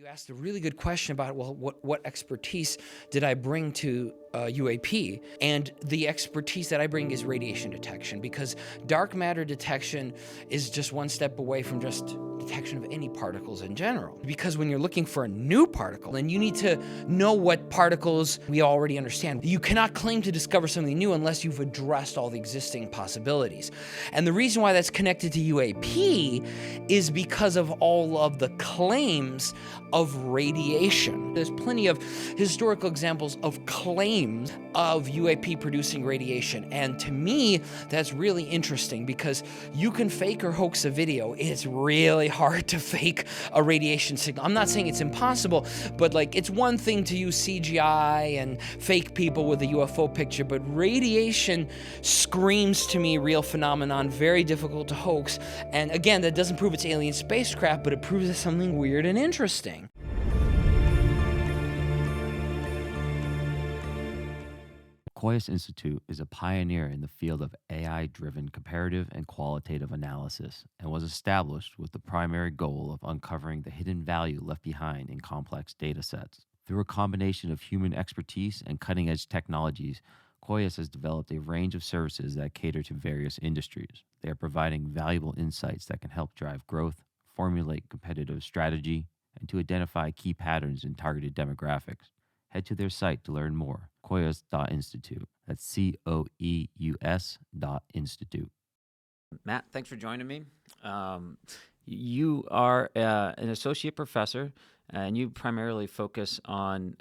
asked a really good question about, well, what expertise did I bring to UAP? And the expertise that I bring is radiation detection, because dark matter detection is just one step away from just detection of any particles in general. Because when you're looking for a new particle, then you need to know what particles we already understand. You cannot claim to discover something new unless you've addressed all the existing possibilities. And the reason why that's connected to UAP is because of all of the claims of radiation. There's plenty of historical examples of claims of UAP producing radiation. And to me, that's really interesting because you can fake or hoax a video. It's really hard to fake a radiation signal. I'm not saying it's impossible, but like it's one thing to use CGI and fake people with a UFO picture, but radiation screams to me real phenomenon, very difficult to hoax. And again, that doesn't prove it's alien spacecraft, but it proves it's something weird and interesting. Koyos Institute is a pioneer in the field of AI-driven comparative and qualitative analysis and was established with the primary goal of uncovering the hidden value left behind in complex data sets. Through a combination of human expertise and cutting-edge technologies, Koyos has developed a range of services that cater to various industries. They are providing valuable insights that can help drive growth, formulate competitive strategy, and to identify key patterns in targeted demographics. Head to their site to learn more, koyos.institute. That's COEUS.institute. Matt, thanks for joining me. You are an associate professor, and you primarily focus on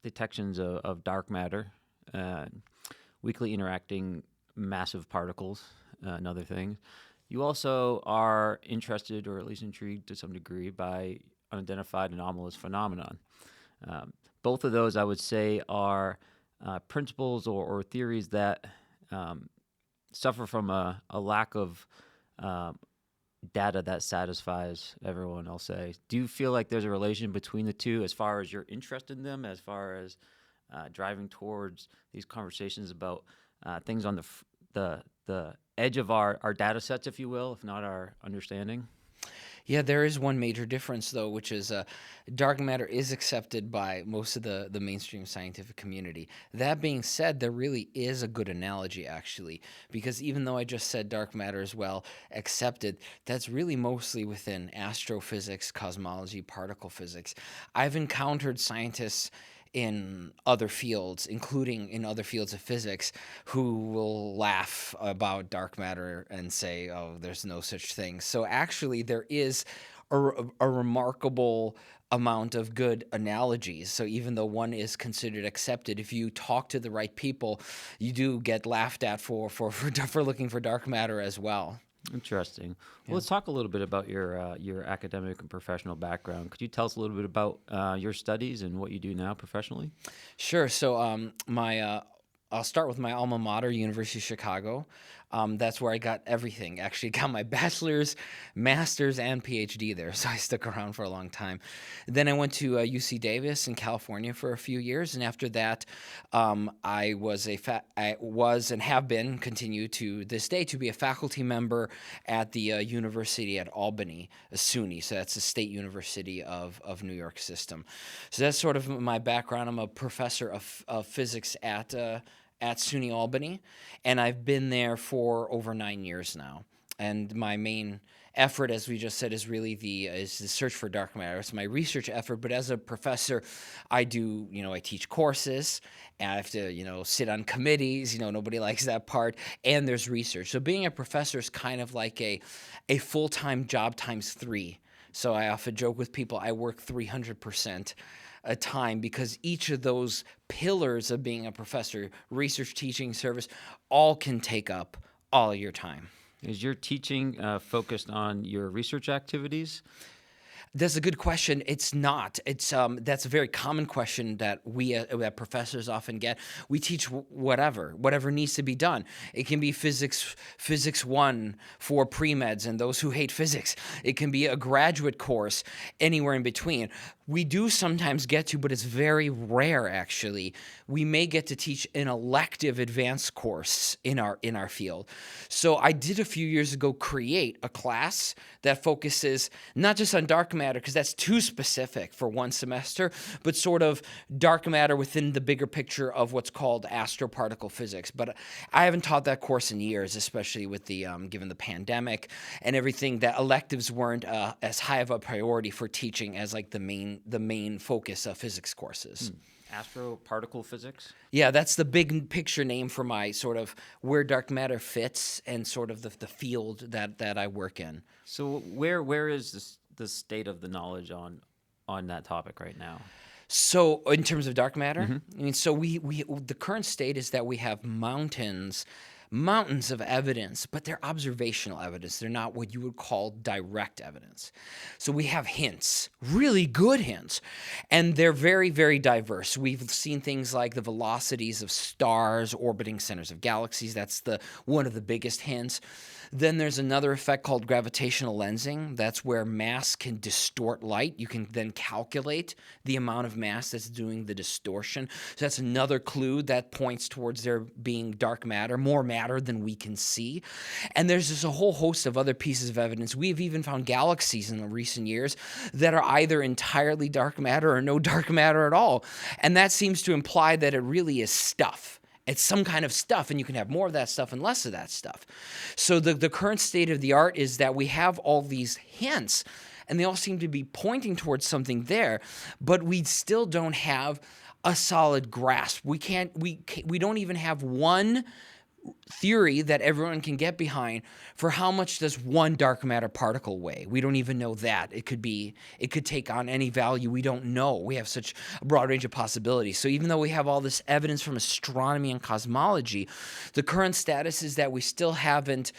detections of dark matter, weakly interacting massive particles, and other things. You also are interested, or at least intrigued to some degree, by unidentified anomalous phenomenon. Both of those, I would say, are principles or theories that suffer from a lack of data that satisfies everyone, I'll say. Do you feel like there's a relation between the two as far as your interest in them, as far as driving towards these conversations about things on the edge of our data sets, if you will, if not our understanding? Yeah, there is one major difference, though, which is dark matter is accepted by most of the mainstream scientific community. That being said, there really is a good analogy, actually, because even though I just said dark matter is well accepted, that's really mostly within astrophysics, cosmology, particle physics. I've encountered scientists in other fields, including in other fields of physics, who will laugh about dark matter and say, oh, there's no such thing. So actually, there is a remarkable amount of good analogies. So even though one is considered accepted, if you talk to the right people, you do get laughed at for looking for dark matter as well. Interesting. Well, let's talk a little bit about your academic and professional background. Could you tell us a little bit about your studies and what you do now professionally? Sure. So I'll start with my alma mater, University of Chicago. That's where I got everything. Actually, got my bachelor's, master's, and PhD there, so I stuck around for a long time. Then I went to UC Davis in California for a few years, and after that, I was and have been, continue to this day, to be a faculty member at the University at Albany, SUNY. So that's the State University of New York system. So that's sort of my background. I'm a professor of physics at SUNY Albany, and I've been there for over 9 years now. And my main effort, as we just said, is really the search for dark matter. It's my research effort, but as a professor, I do, I teach courses, and I have to, sit on committees. Nobody likes that part, and there's research. So being a professor is kind of like a full-time job times 3. So I often joke with people, I work 300% a time, because each of those pillars of being a professor, research, teaching, service, all can take up all of your time. Is your teaching focused on your research activities? That's a good question. It's not. It's that's a very common question that that professors often get. We teach whatever needs to be done. It can be physics 1 for pre-meds and those who hate physics. It can be a graduate course, anywhere in between. We do sometimes get to, but it's very rare actually. We may get to teach an elective advanced course in our field. So I did a few years ago create a class that focuses not just on dark matter, matter, because that's too specific for one semester, but sort of dark matter within the bigger picture of what's called astroparticle physics. But I haven't taught that course in years, especially with the given the pandemic and everything, that electives weren't as high of a priority for teaching as like the main focus of physics courses. Astroparticle physics? Yeah, that's the big picture name for my sort of where dark matter fits and sort of the field that I work in. So where is the state of the knowledge on that topic right now? So in terms of dark matter, I mean, so we the current state is that we have mountains of evidence, but they're observational evidence. They're not what you would call direct evidence. So we have hints, really good hints, and they're very, very diverse. We've seen things like the velocities of stars orbiting centers of galaxies. That's one of the biggest hints. Then there's another effect called gravitational lensing. That's where mass can distort light. You can then calculate the amount of mass that's doing the distortion. So that's another clue that points towards there being dark matter, more matter than we can see. And there's just a whole host of other pieces of evidence. We've even found galaxies in the recent years that are either entirely dark matter or no dark matter at all. And that seems to imply that it really is stuff. It's some kind of stuff, and you can have more of that stuff and less of that stuff. So the current state of the art is that we have all these hints, and they all seem to be pointing towards something there, but we still don't have a solid grasp. We don't even have one theory that everyone can get behind for how much does one dark matter particle weigh. We don't even know that. It could take on any value. We don't know. We have such a broad range of possibilities. So even though we have all this evidence from astronomy and cosmology, the current status is that we still haven't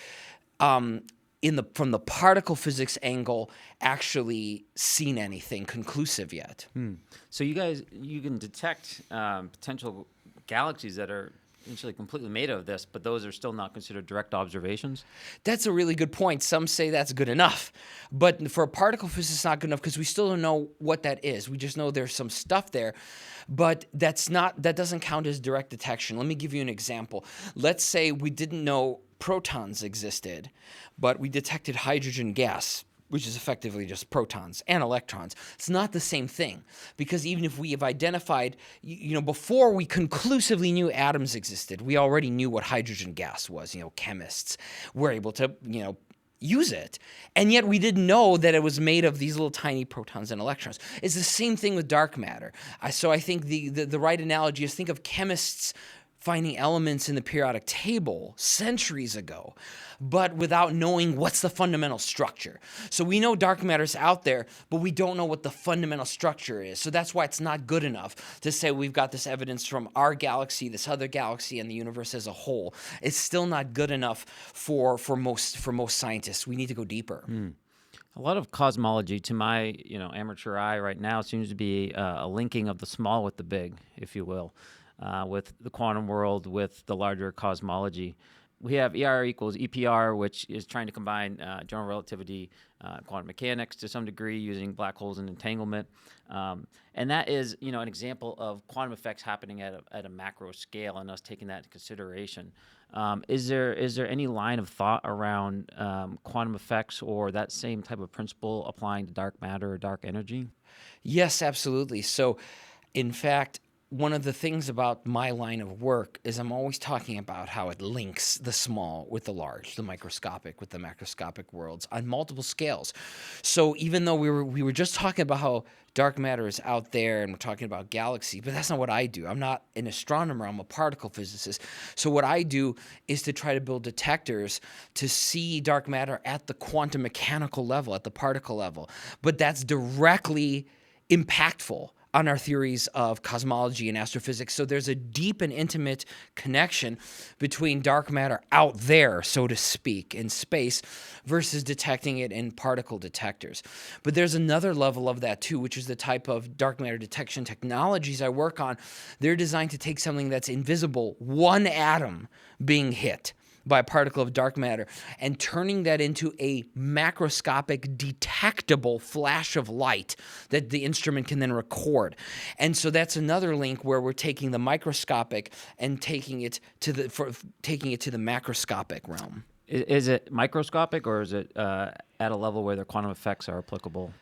from the particle physics angle actually seen anything conclusive yet. So you can detect potential galaxies that are essentially completely made of this, but those are still not considered direct observations? That's a really good point. Some say that's good enough. But for a particle physicist, it's not good enough because we still don't know what that is. We just know there's some stuff there. But that doesn't count as direct detection. Let me give you an example. Let's say we didn't know protons existed, but we detected hydrogen gas, which is effectively just protons and electrons. It's not the same thing, because even if we have identified, before we conclusively knew atoms existed, we already knew what hydrogen gas was. Chemists were able to, use it, and yet we didn't know that it was made of these little tiny protons and electrons. It's the same thing with dark matter. So I think the right analogy is think of chemists finding elements in the periodic table centuries ago, but without knowing what's the fundamental structure. So we know dark matter's out there, but we don't know what the fundamental structure is. So that's why it's not good enough to say we've got this evidence from our galaxy, this other galaxy, and the universe as a whole. It's still not good enough for most scientists. We need to go deeper. A lot of cosmology, to my amateur eye right now, seems to be a linking of the small with the big, if you will. With the quantum world, with the larger cosmology. We have ER equals EPR, which is trying to combine general relativity, quantum mechanics to some degree using black holes and entanglement. And that is, an example of quantum effects happening at a macro scale and us taking that into consideration. Is there any line of thought around quantum effects or that same type of principle applying to dark matter or dark energy? Yes, absolutely. So, in fact, one of the things about my line of work is I'm always talking about how it links the small with the large, the microscopic with the macroscopic worlds on multiple scales. So even though we were just talking about how dark matter is out there and we're talking about galaxies, but that's not what I do. I'm not an astronomer. I'm a particle physicist. So what I do is to try to build detectors to see dark matter at the quantum mechanical level, at the particle level. But that's directly impactful on our theories of cosmology and astrophysics. So there's a deep and intimate connection between dark matter out there, so to speak, in space versus detecting it in particle detectors. But there's another level of that too, which is the type of dark matter detection technologies I work on. They're designed to take something that's invisible, one atom being hit by a particle of dark matter, and turning that into a macroscopic detectable flash of light that the instrument can then record. And so that's another link where we're taking the microscopic and taking it to the macroscopic realm. Is it microscopic, or is it at a level where the quantum effects are applicable?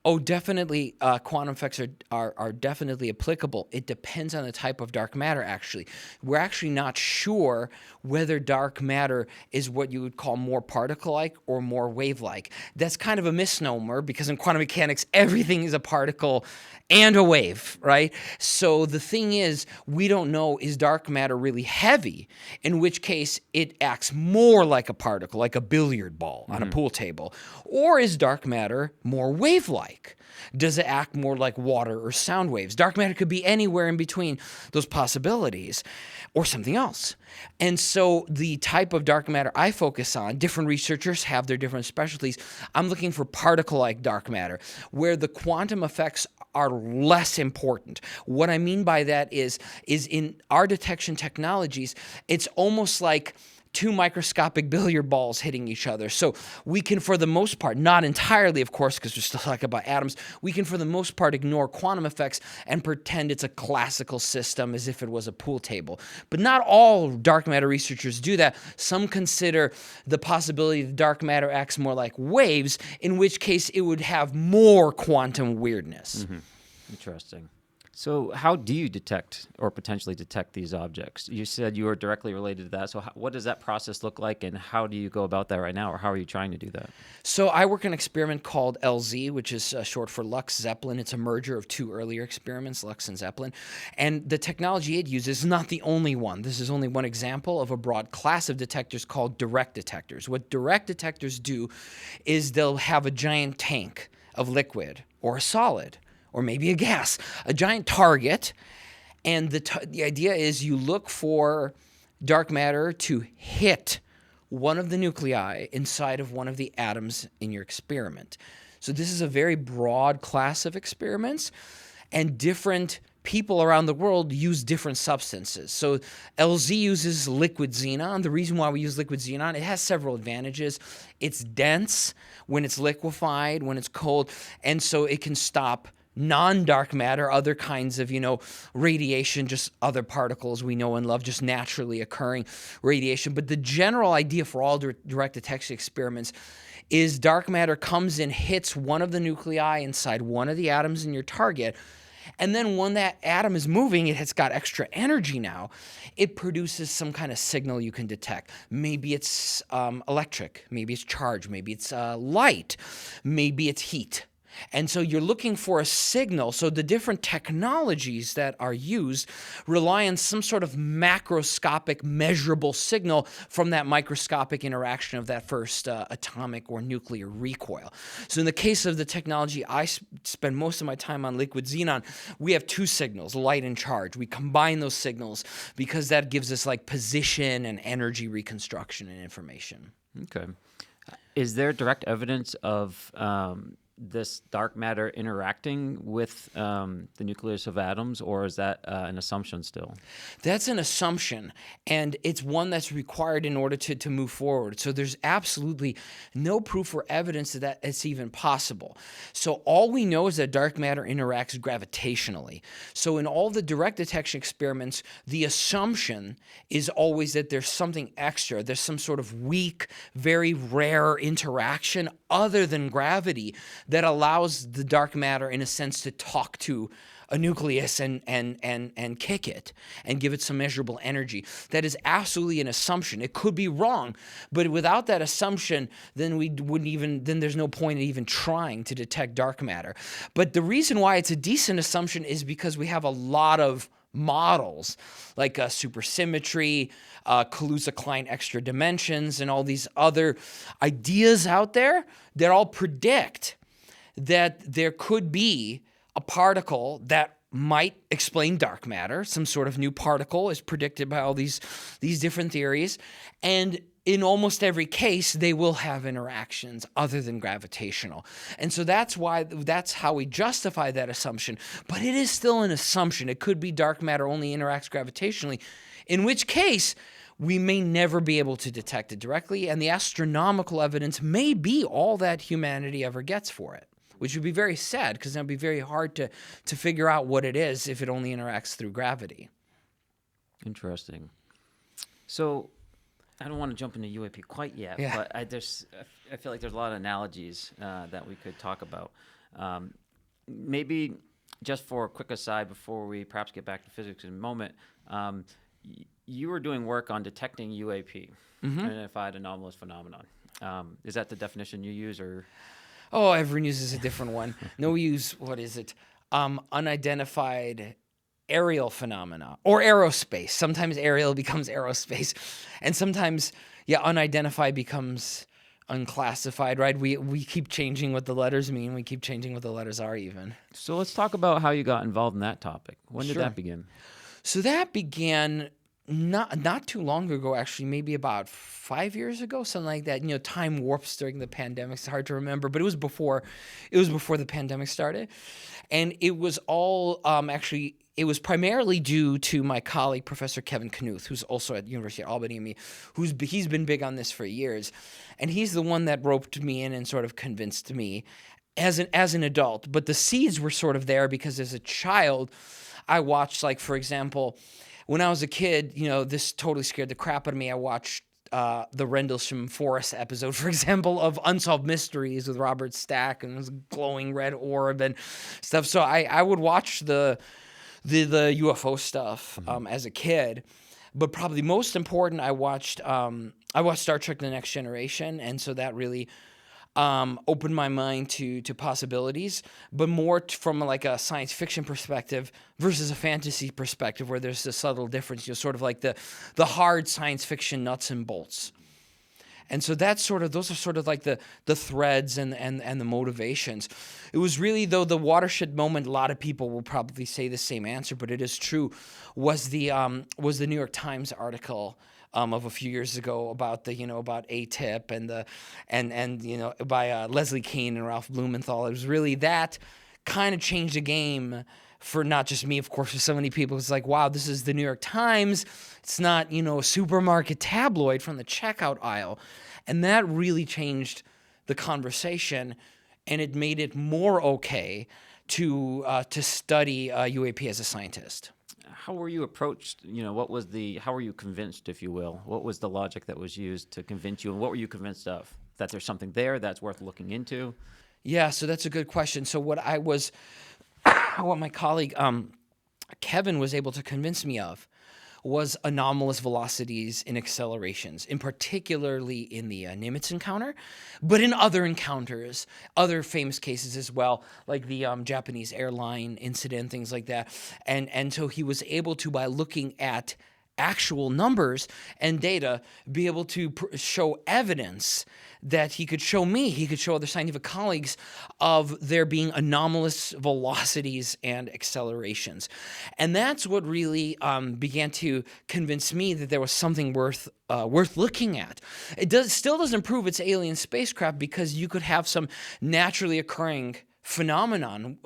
Oh, definitely. Quantum effects are definitely applicable. It depends on the type of dark matter, actually. We're actually not sure whether dark matter is what you would call more particle-like or more wave-like. That's kind of a misnomer because in quantum mechanics, everything is a particle and a wave, right? So the thing is, we don't know, is dark matter really heavy? In which case, it acts more like a particle, like a billiard ball on a pool table. Or is dark matter more wave-like? Does it act more like water or sound waves? Dark matter could be anywhere in between those possibilities or something else. And so the type of dark matter I focus on, different researchers have their different specialties. I'm looking for particle-like dark matter, where the quantum effects are less important. What I mean by that is in our detection technologies, it's almost like two microscopic billiard balls hitting each other. So we can, for the most part, not entirely, of course, because we're still talking about atoms, we can, for the most part, ignore quantum effects and pretend it's a classical system as if it was a pool table. But not all dark matter researchers do that. Some consider the possibility that dark matter acts more like waves, in which case it would have more quantum weirdness. Interesting. So how do you detect or potentially detect these objects? You said you were directly related to that. So what does that process look like, and how do you go about that right now, or how are you trying to do that? So I work on an experiment called LZ, which is short for Lux Zeppelin. It's a merger of two earlier experiments, Lux and Zeppelin. And the technology it uses is not the only one. This is only one example of a broad class of detectors called direct detectors. What direct detectors do is they'll have a giant tank of liquid or a solid or maybe a gas, a giant target, and the idea is you look for dark matter to hit one of the nuclei inside of one of the atoms in your experiment. So this is a very broad class of experiments, and different people around the world use different substances. So LZ uses liquid xenon. The reason why we use liquid xenon, it has several advantages. It's dense when it's liquefied, when it's cold, and so it can stop non-dark matter, other kinds of, radiation, just other particles we know and love, just naturally occurring radiation. But the general idea for all direct detection experiments is dark matter comes in, hits one of the nuclei inside one of the atoms in your target, and then when that atom is moving, it has got extra energy now, it produces some kind of signal you can detect. Maybe it's electric, maybe it's charge, maybe it's light, maybe it's heat. And so you're looking for a signal. So the different technologies that are used rely on some sort of macroscopic measurable signal from that microscopic interaction of that first atomic or nuclear recoil. So in the case of the technology I spend most of my time on, liquid xenon, we have two signals, light and charge. We combine those signals because that gives us like position and energy reconstruction and information. Okay. Is there direct evidence of this dark matter interacting with the nucleus of atoms, or is that an assumption still? That's an assumption, and it's one that's required in order to move forward. So there's absolutely no proof or evidence that it's even possible. So all we know is that dark matter interacts gravitationally. So in all the direct detection experiments, the assumption is always that there's something extra. There's some sort of weak, very rare interaction other than gravity that allows the dark matter, in a sense, to talk to a nucleus and kick it and give it some measurable energy. That is absolutely an assumption. It could be wrong, but without that assumption, then there's no point in even trying to detect dark matter. But the reason why it's a decent assumption is because we have a lot of models like supersymmetry, Kaluza-Klein extra dimensions, and all these other ideas out there that all predict that there could be a particle that might explain dark matter. Some sort of new particle is predicted by all these different theories. And in almost every case, they will have interactions other than gravitational. And so that's how we justify that assumption. But it is still an assumption. It could be dark matter only interacts gravitationally, in which case we may never be able to detect it directly, and the astronomical evidence may be all that humanity ever gets for it, which would be very sad because it would be very hard to figure out what it is if it only interacts through gravity. Interesting. So I don't want to jump into UAP quite yet, but I feel like there's a lot of analogies that we could talk about. Maybe just for a quick aside before we perhaps get back to physics in a moment, you were doing work on detecting UAP, Unidentified Anomalous Phenomenon. Is that the definition you use, or? Oh, everyone uses a different one. No, we use, what is it? Unidentified aerial phenomena or aerospace. Sometimes aerial becomes aerospace. And sometimes, unidentified becomes unclassified, right? We keep changing what the letters mean. We keep changing what the letters are even. So let's talk about how you got involved in that topic. When did Sure. that begin? So that began not too long ago, actually, maybe about 5 years ago, something like that. Time warps during the pandemic. It's hard to remember, but it was before the pandemic started. And it was all it was primarily due to my colleague, Professor Kevin Knuth, who's also at University of Albany and me, he's been big on this for years. And he's the one that roped me in and sort of convinced me as an adult. But the seeds were sort of there because as a child, I watched, like, for example, when I was a kid, this totally scared the crap out of me. I watched the Rendlesham Forest episode, for example, of Unsolved Mysteries with Robert Stack and this glowing red orb and stuff. So I would watch the UFO stuff as a kid. But probably most important, I watched Star Trek: The Next Generation, and so that really opened my mind to possibilities, but more from like a science fiction perspective versus a fantasy perspective, where there's a subtle difference. Sort of like the hard science fiction nuts and bolts. And so those are sort of like the threads and the motivations. It was really, though, the watershed moment. A lot of people will probably say the same answer, but it is true. Was the New York Times article of a few years ago about about ATIP and by Leslie Kean and Ralph Blumenthal. It was really that kind of changed the game for not just me, of course, for so many people. It's like, wow, this is the New York Times. It's not, a supermarket tabloid from the checkout aisle. And that really changed the conversation, and it made it more okay to study UAP as a scientist. How were you approached? How were you convinced, if you will? What was the logic that was used to convince you, and what were you convinced of? That there's something there that's worth looking into? Yeah, so that's a good question. So what my colleague Kevin was able to convince me of was anomalous velocities in accelerations, in particularly in the Nimitz encounter, but in other encounters, other famous cases as well, like the Japanese airline incident, things like that. And so he was able to, by looking at actual numbers and data, be able to show evidence that he could show other scientific colleagues of there being anomalous velocities and accelerations. And that's what really began to convince me that there was something worth looking at. It still doesn't prove it's alien spacecraft, because you could have some naturally occurring phenomenon,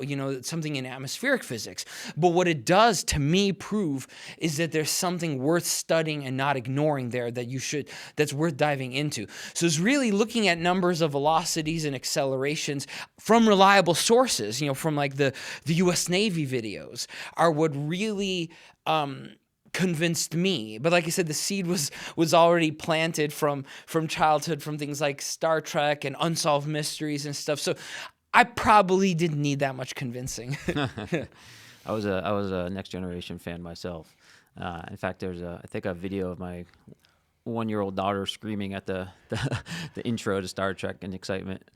something in atmospheric physics. But what it does to me prove is that there's something worth studying and not ignoring there that's worth diving into. So it's really looking at numbers of velocities and accelerations from reliable sources, from like the US Navy videos, are what really convinced me. But like I said, the seed was already planted from childhood, from things like Star Trek and Unsolved Mysteries and stuff. So I probably didn't need that much convincing. I was a Next Generation fan myself. In fact, there's I think a video of my 1-year-old daughter screaming at the intro to Star Trek in excitement.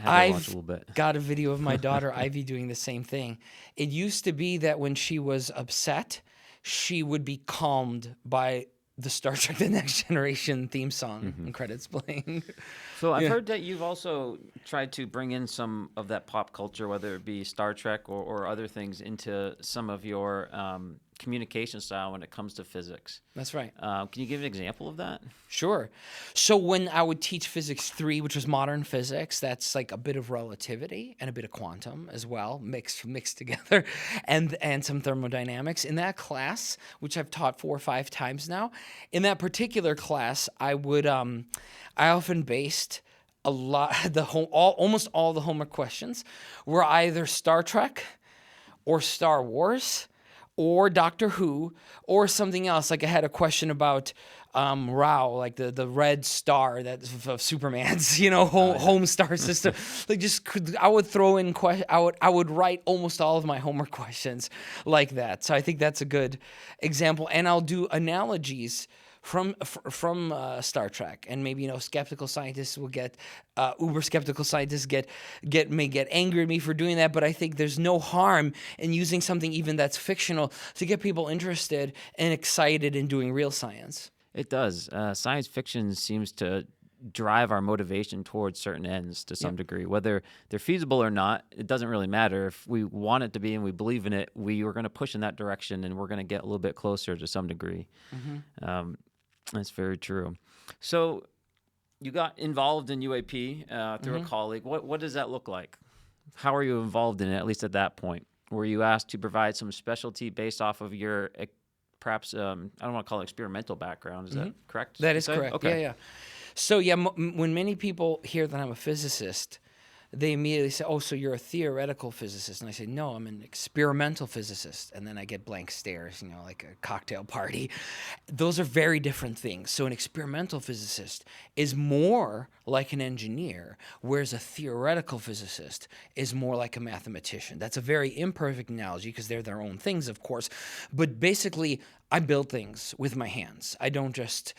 I've got a video of my daughter Ivy doing the same thing. It used to be that when she was upset, she would be calmed by the Star Trek: The Next Generation theme song and credits playing. So I've heard that you've also tried to bring in some of that pop culture, whether it be Star Trek or other things, into some of your communication style when it comes to physics. That's right. Can you give an example of that? Sure. So when I would teach Physics 3, which was modern physics, that's like a bit of relativity and a bit of quantum as well, mixed together, and some thermodynamics. In that class, which I've taught 4 or 5 times now, in that particular class, I often based a lot almost all the homework questions were either Star Trek or Star Wars or Doctor Who, or something else. Like I had a question about Rao, like the red star that's of Superman's, home star system. Like I would throw in I would write almost all of my homework questions like that. So I think that's a good example, and I'll do analogies from Star Trek, and maybe skeptical scientists will get uber skeptical scientists may get angry at me for doing that, but I think there's no harm in using something even that's fictional to get people interested and excited in doing real science. It does. Science fiction seems to drive our motivation towards certain ends to some degree. Whether they're feasible or not, it doesn't really matter. If we want it to be and we believe in it, we are going to push in that direction, and we're going to get a little bit closer to some degree. That's very true. So you got involved in UAP through a colleague. What does that look like? How are you involved in it, at least at that point? Were you asked to provide some specialty based off of your perhaps, I don't want to call it experimental background. Is that correct? That is correct. Okay. Yeah. So when many people hear that I'm a physicist, they immediately say, "Oh, so you're a theoretical physicist?" And I say, "No, I'm an experimental physicist." And then I get blank stares, like a cocktail party. Those are very different things. So an experimental physicist is more like an engineer, whereas a theoretical physicist is more like a mathematician. That's a very imperfect analogy because they're their own things, of course. But basically, I build things with my hands. I don't just,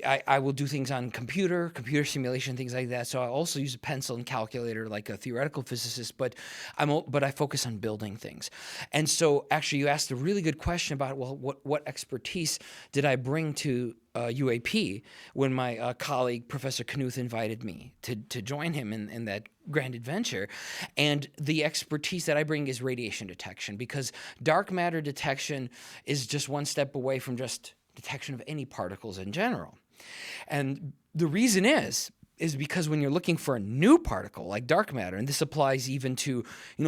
I will do things on computer simulation, things like that. So I also use a pencil and calculator like a theoretical physicist, but I focus on building things. And so actually you asked a really good question about, well, what expertise did I bring to UAP when my colleague, Professor Knuth, invited me to join him in that grand adventure. And the expertise that I bring is radiation detection, because dark matter detection is just one step away from just detection of any particles in general. And the reason is because when you're looking for a new particle like dark matter, and this applies even to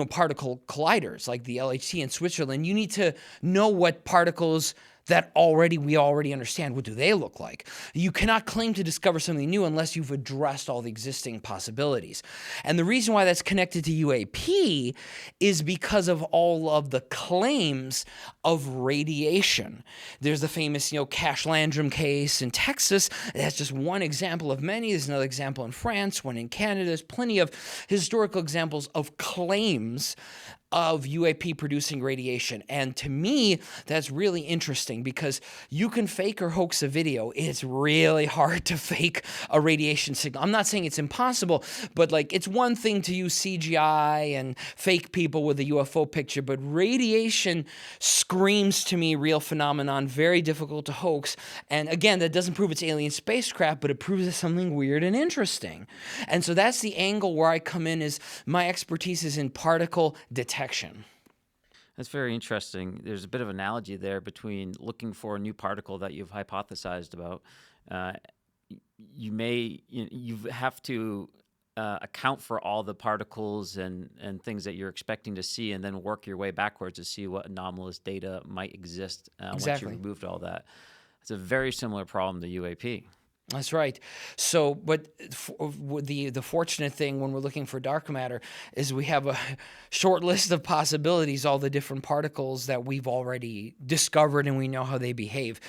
particle colliders like the LHC in Switzerland, you need to know what particles that we already understand. What do they look like? You cannot claim to discover something new unless you've addressed all the existing possibilities. And the reason why that's connected to UAP is because of all of the claims of radiation. There's the famous, Cash Landrum case in Texas. That's just one example of many. There's another example in France, one in Canada. There's plenty of historical examples of claims of UAP producing radiation. And to me, that's really interesting because you can fake or hoax a video. It's really hard to fake a radiation signal. I'm not saying it's impossible, but it's one thing to use CGI and fake people with a UFO picture, but radiation screams to me real phenomenon, very difficult to hoax. And again, that doesn't prove it's alien spacecraft, but it proves it's something weird and interesting. And so that's the angle where I come in, is my expertise is in particle detection. That's very interesting. There's a bit of analogy there between looking for a new particle that you've hypothesized about. You have to account for all the particles and things that you're expecting to see, and then work your way backwards to see what anomalous data might exist once you removed all that. It's a very similar problem to UAP. That's right. So, but the fortunate thing when we're looking for dark matter is we have a short list of possibilities, all the different particles that we've already discovered and we know how they behave.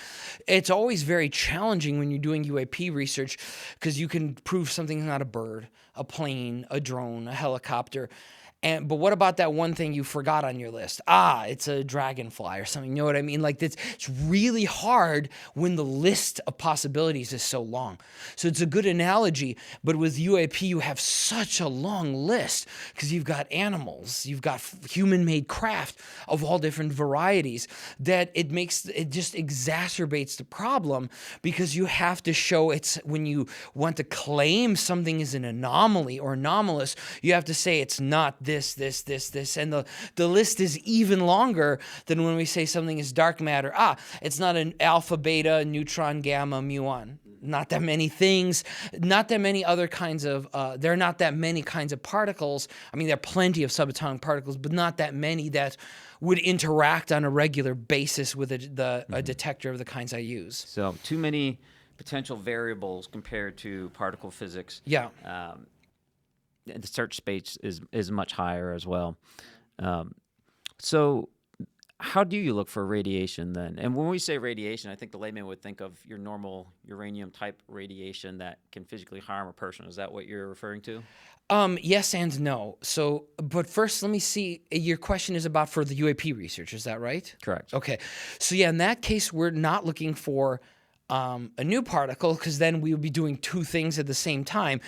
It's always very challenging when you're doing UAP research because you can prove something's not a bird, a plane, a drone, a helicopter. But what about that one thing you forgot on your list? It's a dragonfly or something. You know what I mean? It's really hard when the list of possibilities is so long. So it's a good analogy. But with UAP, you have such a long list because you've got animals, you've got human-made craft of all different varieties, that it just exacerbates the problem, because you have to show when you want to claim something is an anomaly or anomalous, you have to say it's not this, and the list is even longer than when we say something is dark matter. It's not an alpha, beta, neutron, gamma, muon. Not that many things, not that many other kinds of, there are not that many kinds of particles. I mean, there are plenty of subatomic particles, but not that many that would interact on a regular basis with a detector of the kinds I use. So too many potential variables compared to particle physics. Yeah. The search space is much higher as well. So how do you look for radiation then? And when we say radiation, I think the layman would think of your normal uranium type radiation that can physically harm a person. Is that what you're referring to? Yes and no. So, but first, let me see. Your question is about for the UAP research. Is that right? Correct. Okay. So yeah, in that case, we're not looking for a new particle, because then we would be doing two things at the same time.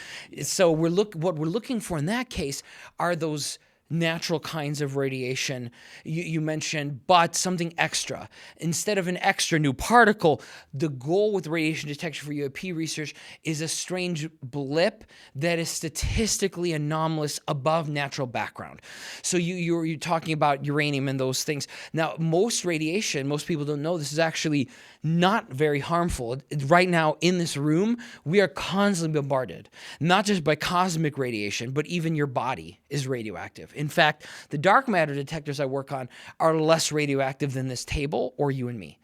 So what we're looking for in that case are those natural kinds of radiation you mentioned, but something extra. Instead of an extra new particle, the goal with radiation detection for UAP research is a strange blip that is statistically anomalous above natural background. So you're talking about uranium and those things. Now, most radiation, most people don't know this, is actually not very harmful. Right now in this room, we are constantly bombarded, not just by cosmic radiation, but even your body is radioactive. In fact, the dark matter detectors I work on are less radioactive than this table or you and me.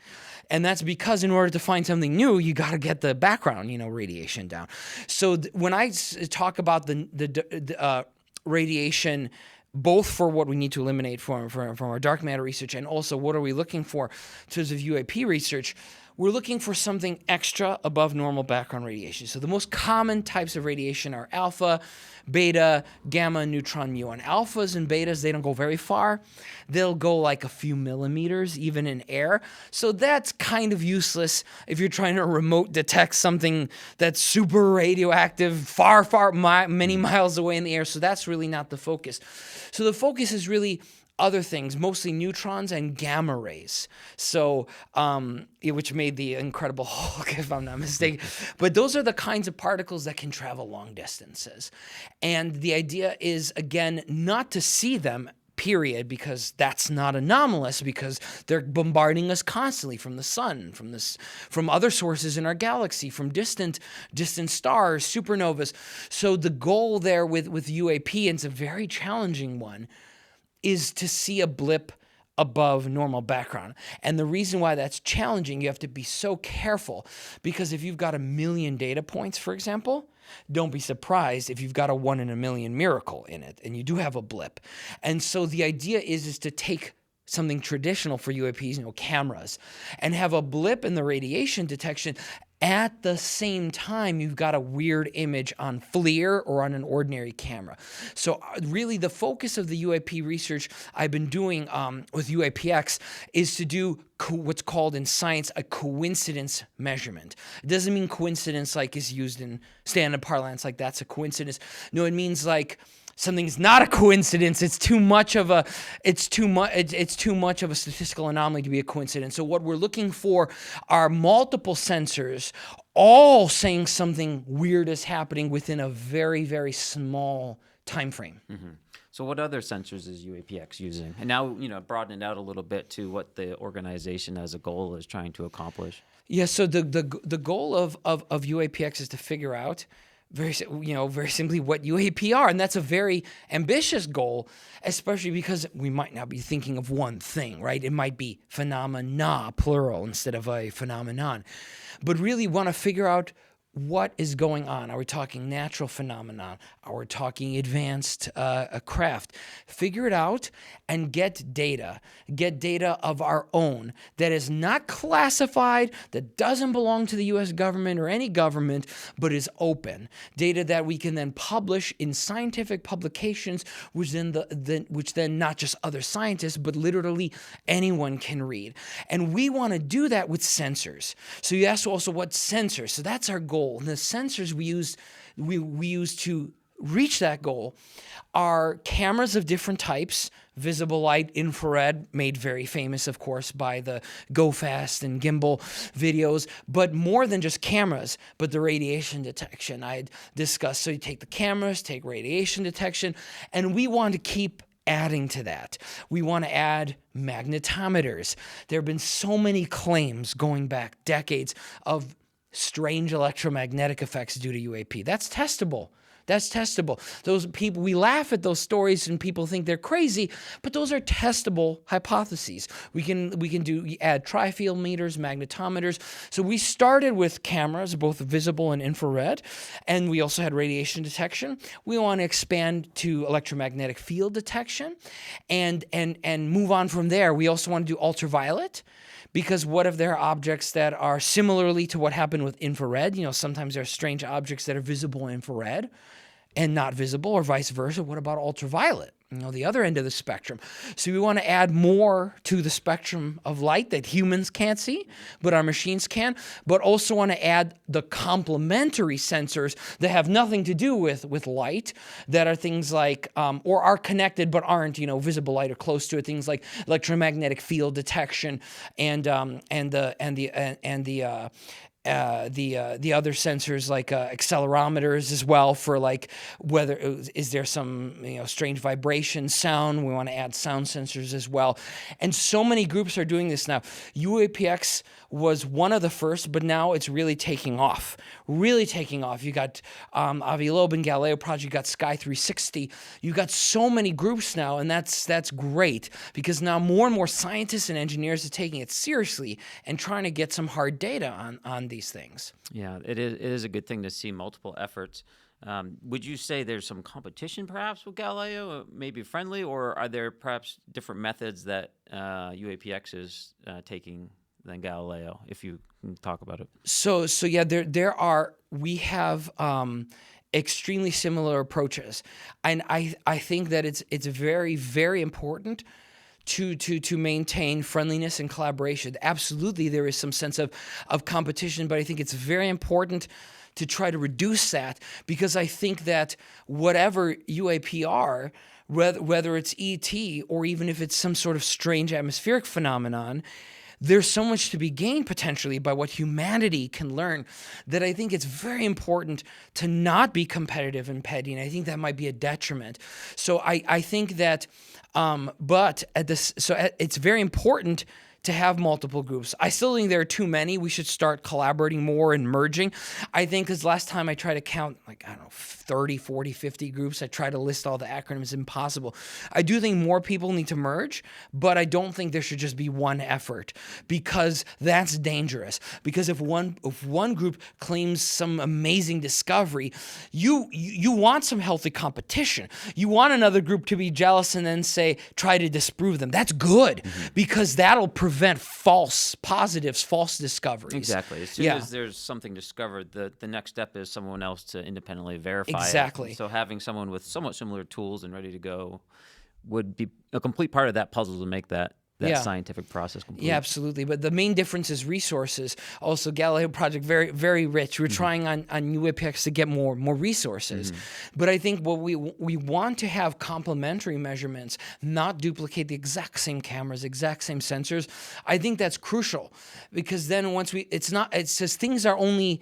And that's because in order to find something new, you got to get the background, radiation down. So when I talk about the radiation, both for what we need to eliminate from our dark matter research and also what are we looking for in terms of UAP research, we're looking for something extra above normal background radiation. So the most common types of radiation are alpha, beta, gamma, neutron, muon. Alphas and betas, they don't go very far. They'll go like a few millimeters, even in air. So that's kind of useless if you're trying to remote detect something that's super radioactive, many miles away in the air. So that's really not the focus. So the focus is really other things, mostly neutrons and gamma rays. So, which made the Incredible Hulk, if I'm not mistaken. But those are the kinds of particles that can travel long distances. And the idea is, again, not to see them, period, because that's not anomalous, because they're bombarding us constantly from the sun, from other sources in our galaxy, from distant stars, supernovas. So the goal there with UAP, and it's a very challenging one, is to see a blip above normal background. And the reason why that's challenging, you have to be so careful, because if you've got 1 million data points, for example, don't be surprised if you've got a 1 in a million miracle in it and you do have a blip. And so the idea is to take something traditional for UAPs, cameras, and have a blip in the radiation detection. At the same time, you've got a weird image on FLIR or on an ordinary camera. So really the focus of the UAP research I've been doing with UAPX is to do what's called in science a coincidence measurement. It doesn't mean coincidence like is used in standard parlance, like that's a coincidence. No, it means like something's not a coincidence. It's too much of a statistical anomaly to be a coincidence. So what we're looking for are multiple sensors all saying something weird is happening within a very, very small time frame. Mm-hmm. So what other sensors is UAPX using? And now, broaden it out a little bit to what the organization as a goal is trying to accomplish. Yeah, so the goal of UAPX is to figure out very simply what UAP are. And that's a very ambitious goal, especially because we might not be thinking of one thing, right? It might be phenomena, plural, instead of a phenomenon. But really want to figure out what is going on. Are we talking natural phenomenon? Are we talking advanced craft? Figure it out and get data. Get data of our own that is not classified, that doesn't belong to the U.S. government or any government, but is open. Data that we can then publish in scientific publications, which then not just other scientists, but literally anyone can read. And we want to do that with sensors. So you asked also what sensors. So that's our goal. And the sensors we use to reach that goal are cameras of different types, visible light, infrared, made very famous, of course, by the Go Fast and Gimbal videos, but more than just cameras, but the radiation detection I discussed. So you take the cameras, take radiation detection, and we want to keep adding to that. We want to add magnetometers. There have been so many claims going back decades of strange electromagnetic effects due to UAP. That's testable. That's testable. Those people, we laugh at those stories and people think they're crazy, but those are testable hypotheses. We can add tri-field meters, magnetometers. So we started with cameras, both visible and infrared, and we also had radiation detection. We want to expand to electromagnetic field detection and move on from there. We also want to do ultraviolet. Because what if there are objects that are similarly to what happened with infrared? Sometimes there are strange objects that are visible in infrared and not visible, or vice versa. What about ultraviolet? The other end of the spectrum. So we want to add more to the spectrum of light that humans can't see, but our machines can, but also want to add the complementary sensors that have nothing to do with light, that are things like, or are connected but aren't, visible light or close to it. Things like electromagnetic field detection and the other sensors like accelerometers as well, for like whether is there some strange vibration, sound. We want to add sound sensors as well, and so many groups are doing this now. UAPX was one of the first, but now it's really taking off. You got Avi Loeb and Galileo Project. You got Sky 360. You got so many groups now, and that's great, because now more and more scientists and engineers are taking it seriously and trying to get some hard data on these things. Yeah, it is a good thing to see multiple efforts. Would you say there's some competition perhaps with Galileo, maybe friendly, or are there perhaps different methods that UAPX is taking than Galileo, if you can talk about it? So yeah, we have extremely similar approaches, and I think that it's very, very important to maintain friendliness and collaboration. Absolutely, there is some sense of competition, but I think it's very important to try to reduce that, because I think that whatever UAP are, whether it's ET or even if it's some sort of strange atmospheric phenomenon, there's so much to be gained potentially by what humanity can learn, that I think it's very important to not be competitive and petty, and I think that might be a detriment. So I think that, it's very important to have multiple groups. I still think there are too many. We should start collaborating more and merging. I think, because last time I tried to count, 30, 40, 50 groups, I tried to list all the acronyms, impossible. I do think more people need to merge, but I don't think there should just be one effort, because that's dangerous. Because if one group claims some amazing discovery, you want some healthy competition. You want another group to be jealous and then try to disprove them. That's good, because that'll prevent false positives, false discoveries. Exactly. As soon as there's something discovered, the next step is someone else to independently verify Exactly. it. So having someone with somewhat similar tools and ready to go would be a complete part of that puzzle to make that scientific process complete. Yeah, absolutely. But the main difference is resources. Also, Galileo Project, very, very rich. We're trying on UAPX to get more resources. But I think what we want to have complementary measurements, not duplicate the exact same cameras, exact same sensors. I think that's crucial, because then it says things are only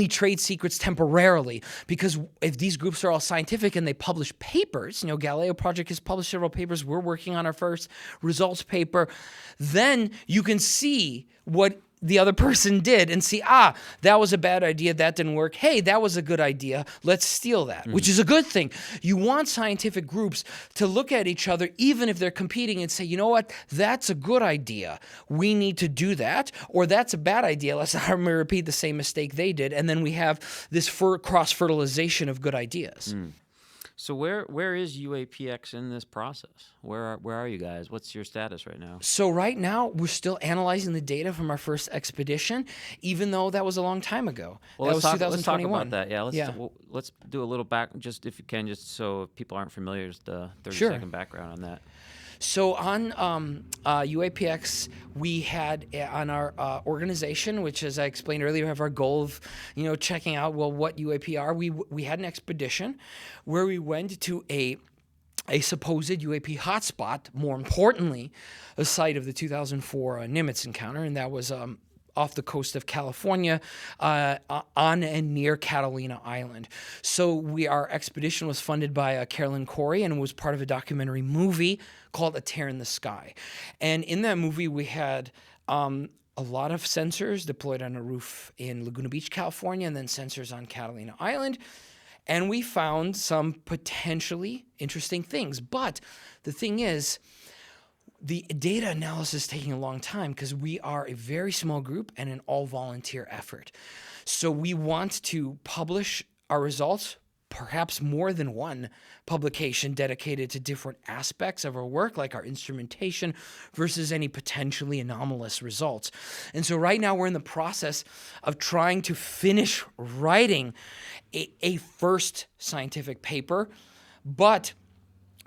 trade secrets temporarily, because if these groups are all scientific and they publish papers, Galileo Project has published several papers, we're working on our first results paper, then you can see what the other person did and see, that was a bad idea, that didn't work. Hey, that was a good idea, let's steal that, which is a good thing. You want scientific groups to look at each other, even if they're competing, and say, you know what, that's a good idea, we need to do that, or that's a bad idea, let's not repeat the same mistake they did, and then we have this cross-fertilization of good ideas. So where is UAPX in this process? Where are you guys? What's your status right now? So right now, we're still analyzing the data from our first expedition, even though that was a long time ago. Well, that was 2021. Let's talk about that. Yeah, let's do a little back, just if you can, just so if people aren't familiar, just the 30-second background on that. So on UAPX, we had on our organization, which, as I explained earlier, we have our goal of checking out what UAP are. We had an expedition where we went to a supposed UAP hotspot. More importantly, a site of the 2004 Nimitz encounter, and that was off the coast of California, on and near Catalina Island. So our expedition was funded by Carolyn Corey, and was part of a documentary movie called A Tear in the Sky. And in that movie, we had a lot of sensors deployed on a roof in Laguna Beach, California, and then sensors on Catalina Island. and we found some potentially interesting things. But the thing is, the data analysis is taking a long time because we are a very small group and an all-volunteer effort. So we want to publish our results, perhaps more than one publication dedicated to different aspects of our work, like our instrumentation versus any potentially anomalous results. And so right now we're in the process of trying to finish writing a first scientific paper, but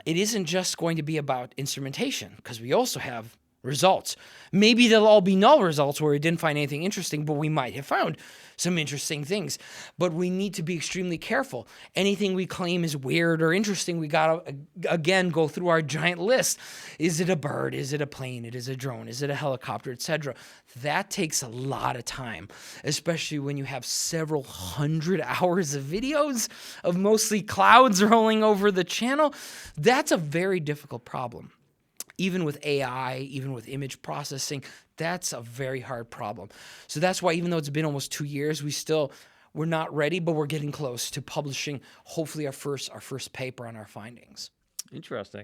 it isn't just going to be about instrumentation, because we also have results. Maybe they'll all be null results where we didn't find anything interesting, but we might have found some interesting things. But we need to be extremely careful. Anything we claim is weird or interesting, we got to, again, go through our giant list. Is it a bird? Is it a plane? Is it a drone? Is it a helicopter, etc.? That takes a lot of time, especially when you have several hundred hours of videos of mostly clouds rolling over the channel. That's a very difficult problem. Even with AI, even with image processing, that's a very hard problem. So that's why, even though it's been almost 2 years, we're not ready, but we're getting close to publishing, hopefully, our first paper on our findings. Interesting.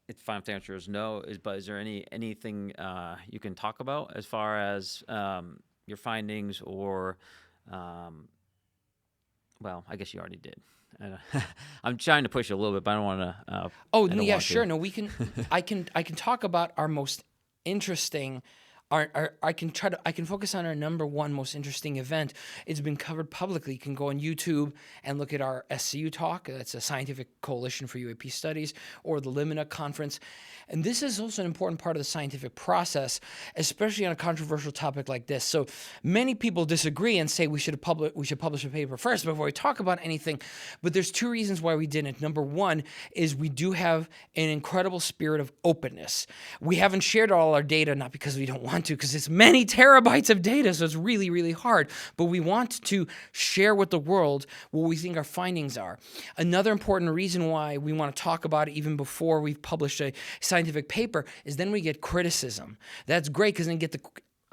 If the final answer is no, but is there anything you can talk about as far as your findings or, well, I guess you already did. I'm trying to push you a little bit, but I don't want to. Oh, yeah, sure. No, we can. I can talk about our most interesting. I can focus on our number one most interesting event. It's been covered publicly. You can go on YouTube and look at our SCU talk. That's a Scientific Coalition for UAP Studies, or the Limina Conference. And this is also an important part of the scientific process, especially on a controversial topic like this. So many people disagree and say we should publish a paper first before we talk about anything. But there's two reasons why we didn't. Number one is we do have an incredible spirit of openness. We haven't shared all our data, not because we don't want to, because it's many terabytes of data, so it's really, really hard. But we want to share with the world what we think our findings are. Another important reason why we want to talk about it even before we've published a scientific paper is then we get criticism. That's great, because then we get the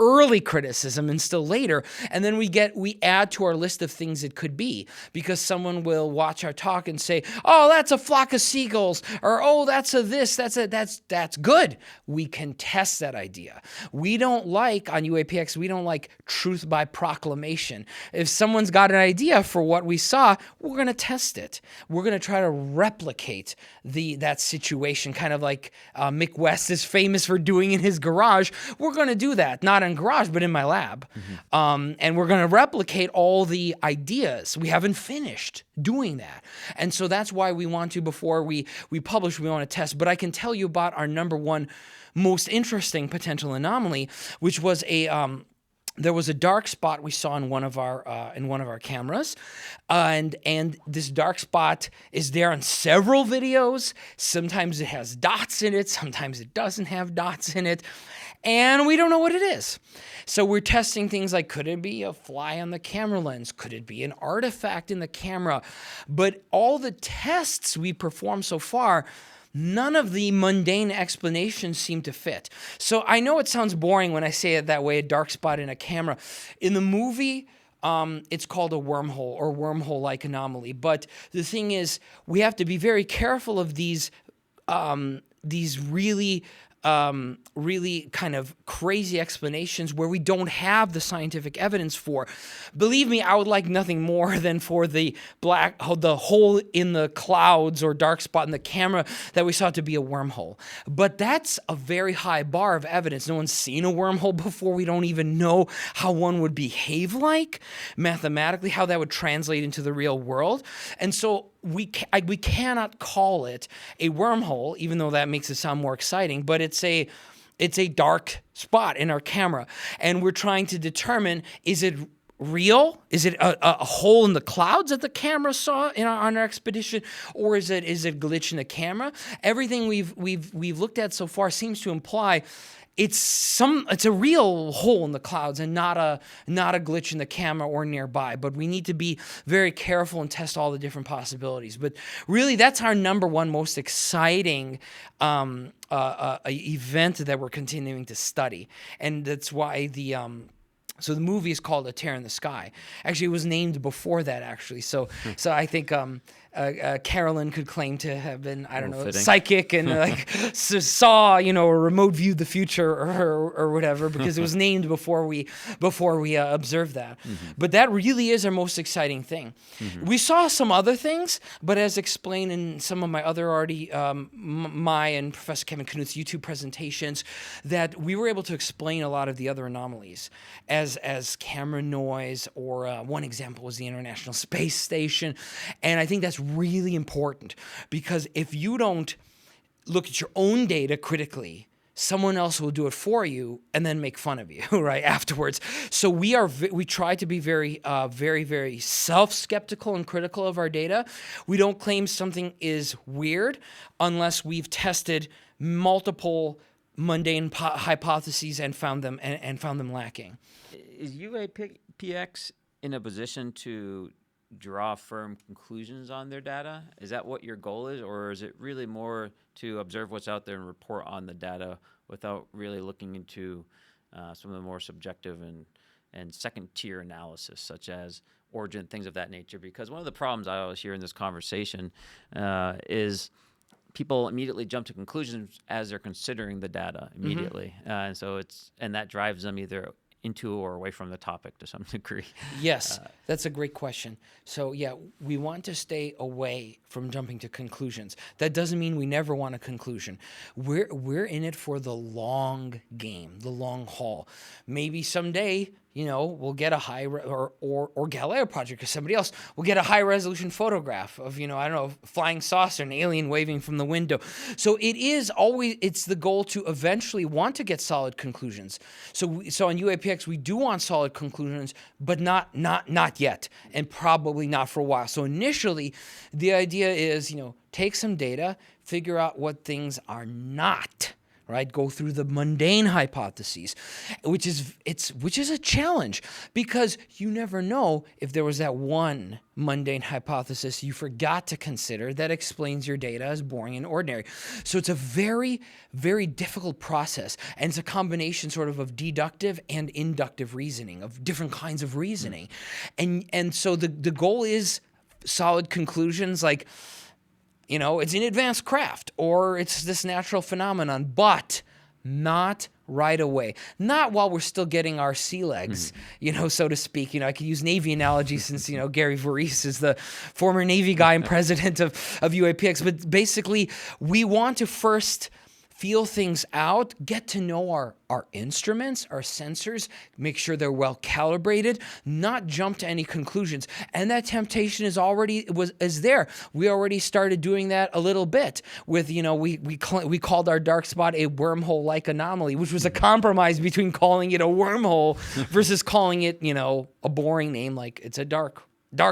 early criticism and still later, and then we add to our list of things it could be, because someone will watch our talk and say, oh, that's a flock of seagulls, or oh, that's good. We can test that idea. We don't like, on UAPX, we don't like truth by proclamation. If someone's got an idea for what we saw, we're going to test it. We're going to try to replicate that situation, kind of like Mick West is famous for doing in his garage. We're going to do that, not in garage, but in my lab. And we're going to replicate all the ideas. We haven't finished doing that. And so that's why we want to, before we publish, we want to test. But I can tell you about our number one most interesting potential anomaly, which was there was a dark spot we saw in one of our cameras, and this dark spot is there on several videos. Sometimes it has dots in it, sometimes it doesn't have dots in it, and we don't know what it is. So we're testing things like, could it be a fly on the camera lens? Could it be an artifact in the camera? But all the tests we performed so far, none of the mundane explanations seem to fit. So I know it sounds boring when I say it that way, a dark spot in a camera. In the movie, it's called a wormhole or wormhole-like anomaly. But the thing is, we have to be very careful of these really kind of crazy explanations where we don't have the scientific evidence for. Believe me, I would like nothing more than for the hole in the clouds or dark spot in the camera that we saw to be a wormhole. But that's a very high bar of evidence. No one's seen a wormhole before. We don't even know how one would behave like mathematically, how that would translate into the real world. And so we cannot call it a wormhole, even though that makes it sound more exciting, but it's a dark spot in our camera. And we're trying to determine, is it real? Is it a hole in the clouds that the camera saw on our expedition, or is it glitch in the camera? Everything we've looked at so far seems to imply it's a real hole in the clouds and not a glitch in the camera or nearby. But we need to be very careful and test all the different possibilities. But really, that's our number one most exciting event that we're continuing to study, and that's why So the movie is called A Tear in the Sky. Actually, it was named before that, actually. So I think Carolyn could claim to have been, I don't know, Fitting. psychic and saw, or remote viewed the future or whatever, because it was named before we observed that. But that really is our most exciting thing. We saw some other things, but as explained in some of my other already, my and Professor Kevin Knuth's YouTube presentations, that we were able to explain a lot of the other anomalies as camera noise, or one example was the International Space Station. And I think that's really important, because if you don't look at your own data critically, someone else will do it for you and then make fun of you, right, afterwards. So we try to be very, very self-skeptical and critical of our data. We don't claim something is weird unless we've tested multiple mundane hypotheses and found them lacking. Is UAPX in a position to draw firm conclusions on their data? Is that what your goal is, or is it really more to observe what's out there and report on the data without really looking into some of the more subjective and second-tier analysis, such as origin, things of that nature? Because one of the problems I always hear in this conversation is people immediately jump to conclusions as they're considering the data immediately, and that drives them either into or away from the topic to some degree. Yes, that's a great question. So yeah, we want to stay away from jumping to conclusions. That doesn't mean we never want a conclusion. We're in it for the long game, the long haul. Maybe someday, we'll get a high or Galileo project or somebody else will get a high resolution photograph of, I don't know, a flying saucer, an alien waving from the window. So it's the goal to eventually want to get solid conclusions. So on UAPX, we do want solid conclusions, but not yet, and probably not for a while. So initially, the idea is, take some data, figure out what things are not, right? Go through the mundane hypotheses, which is a challenge, because you never know if there was that one mundane hypothesis you forgot to consider that explains your data as boring and ordinary. So it's a very, very difficult process, and it's a combination sort of deductive and inductive reasoning, of different kinds of reasoning. And so the goal is solid conclusions, like, it's an advanced craft, or it's this natural phenomenon, but not right away. Not while we're still getting our sea legs, so to speak. I could use Navy analogy since, Gary Voorhees is the former Navy guy and president of UAPX. But basically, we want to first feel things out, get to know our instruments, our sensors, make sure they're well calibrated, not jump to any conclusions. And that temptation is there. We already started doing that a little bit with, we called our dark spot a wormhole-like anomaly, which was a compromise between calling it a wormhole versus calling it, a boring name like it's a dark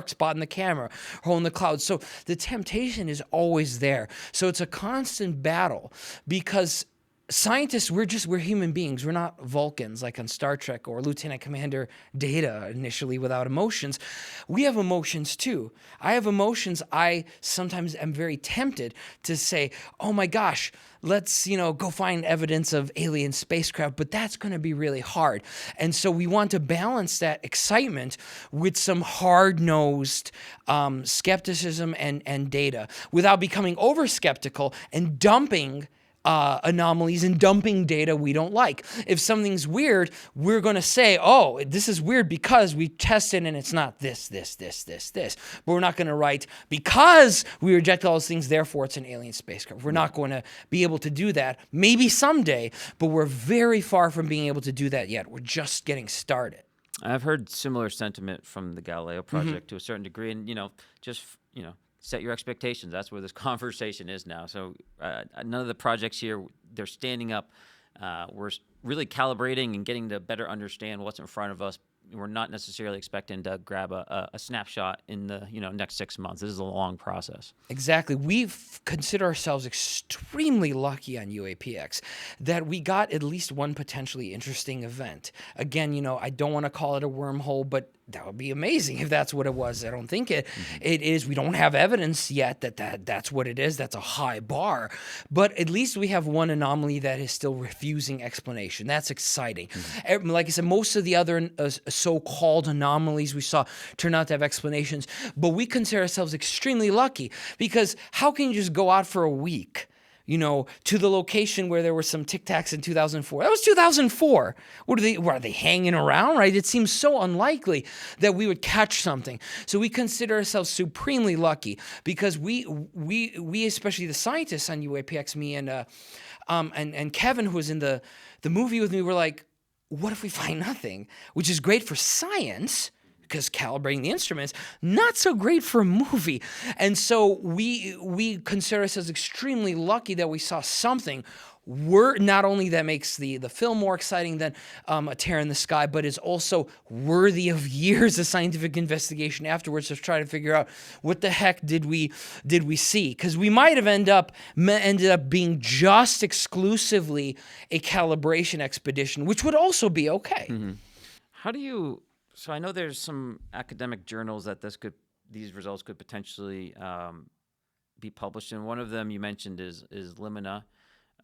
spot in the camera, hole in the clouds. So the temptation is always there. So it's a constant battle, because scientists, we're human beings. We're not Vulcans like on Star Trek or Lieutenant Commander Data initially without emotions. We have emotions too. I have emotions. I sometimes am very tempted to say, oh my gosh, let's, go find evidence of alien spacecraft, but that's going to be really hard. And so we want to balance that excitement with some hard-nosed skepticism and data without becoming over-skeptical and dumping anomalies and dumping data we don't like. If something's weird, we're going to say, oh, this is weird because we tested and it's not this. But we're not going to write, because we reject all those things, therefore it's an alien spacecraft. We're not going to be able to do that. Maybe someday, but we're very far from being able to do that yet. We're just getting started. I've heard similar sentiment from the Galileo project to a certain degree, and set your expectations. That's where this conversation is now. So none of the projects here, they're standing up. We're really calibrating and getting to better understand what's in front of us, we're not necessarily expecting to grab a snapshot in the next 6 months. This is a long process. Exactly. We consider ourselves extremely lucky on UAPX that we got at least one potentially interesting event. Again, I don't want to call it a wormhole, but that would be amazing if that's what it was. I don't think it is. We don't have evidence yet that's what it is. That's a high bar. But at least we have one anomaly that is still refusing explanation. That's exciting. Like I said, most of the other so-called anomalies we saw turn out to have explanations, but we consider ourselves extremely lucky because how can you just go out for a week, to the location where there were some Tic Tacs in 2004? That was 2004. Are they hanging around, right? It seems so unlikely that we would catch something. So we consider ourselves supremely lucky because we especially the scientists on UAPX, me and Kevin, who was in the movie with me, were like, what if we find nothing? Which is great for science, because calibrating the instruments, not so great for a movie. And so we consider ourselves extremely lucky that we saw something. Not only that makes the film more exciting than a tear in the sky, but is also worthy of years of scientific investigation afterwards to try to figure out what the heck did we see? Because we might have ended up being just exclusively a calibration expedition, which would also be okay. Mm-hmm. How do you? So I know there's some academic journals that these results could potentially be published in. One of them you mentioned is Limina.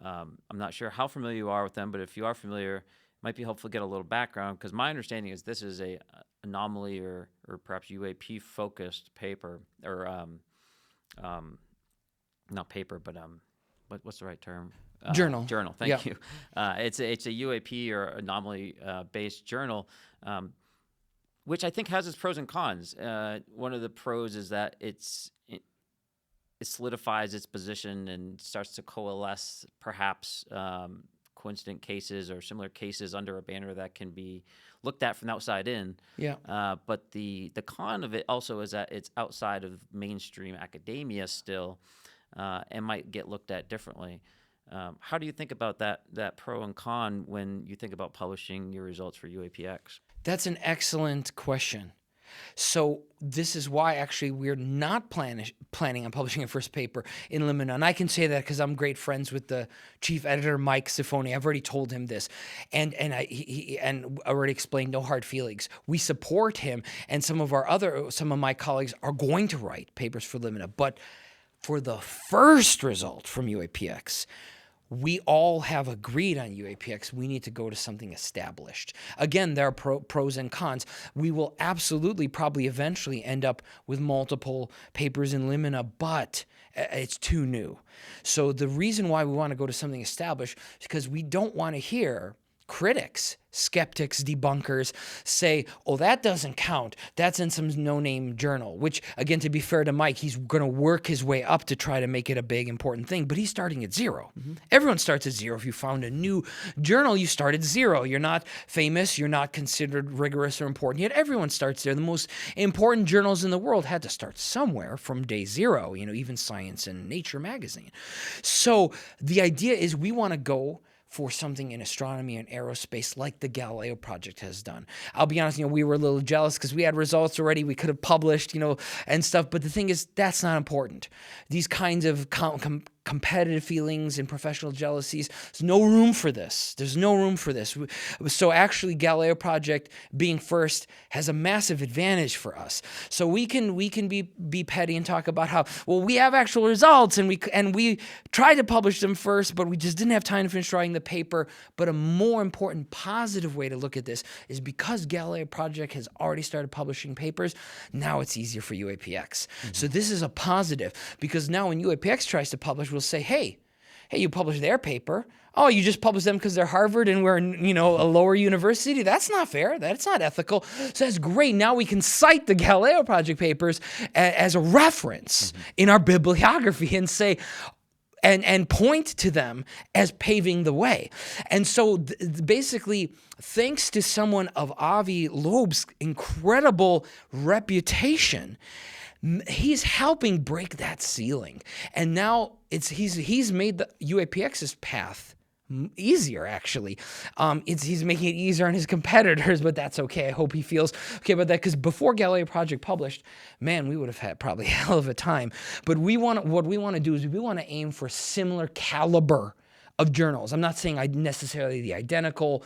I'm not sure how familiar you are with them, but if you are familiar, it might be helpful to get a little background, because my understanding is this is a anomaly or perhaps UAP focused paper, or not paper, but what's the right term? Journal. Journal. Thank you. It's a UAP or anomaly based journal. Which I think has its pros and cons. One of the pros is that it solidifies its position and starts to coalesce perhaps coincident cases or similar cases under a banner that can be looked at from the outside in. Yeah. But the con of it also is that it's outside of mainstream academia still, and might get looked at differently. How do you think about that pro and con when you think about publishing your results for UAPX? That's an excellent question. So this is why actually we're not planning on publishing a first paper in Limina. And I can say that because I'm great friends with the chief editor, Mike Sifoni. I've already told him this. And he already explained, no hard feelings. We support him, and some of my colleagues are going to write papers for Limina. But for the first result from UAPX, we all have agreed on UAPX. We need to go to something established. Again, there are pros and cons. We will absolutely probably eventually end up with multiple papers in Limina, but it's too new. So the reason why we want to go to something established is because we don't want to hear critics, skeptics, debunkers say, oh, that doesn't count. That's in some no-name journal, which, again, to be fair to Mike, he's going to work his way up to try to make it a big, important thing, but he's starting at zero. Mm-hmm. Everyone starts at zero. If you found a new journal, you start at zero. You're not famous. You're not considered rigorous or important, yet everyone starts there. The most important journals in the world had to start somewhere from day zero, even Science and Nature magazine. So the idea is we want to go for something in astronomy and aerospace like the Galileo project has done. I'll be honest, we were a little jealous because we had results already. We could have published, and stuff. But the thing is, that's not important. These kinds of competitive feelings and professional jealousies, there's no room for this. There's no room for this. So actually, Galileo project being first has a massive advantage for us. So we can be petty and talk about how, well, we have actual results and we tried to publish them first, but we just didn't have time to finish writing the paper. But a more important positive way to look at this is because Galileo project has already started publishing papers, now it's easier for UAPX. Mm-hmm. So this is a positive, because now when UAPX tries to publish, we'll say, hey, you published their paper. Oh, you just published them because they're Harvard and we're a lower university? That's not fair. That's not ethical. So that's great. Now we can cite the Galileo project papers as a reference in our bibliography and say, and point to them as paving the way. And so basically, thanks to someone of Avi Loeb's incredible reputation, he's helping break that ceiling. And now he's made the UAPX's path easier, actually. He's making it easier on his competitors, but that's okay. I hope he feels okay about that, because before Galileo Project published, man, we would have had probably a hell of a time. But what we want to do is we want to aim for similar caliber of journals. I'm not saying necessarily the identical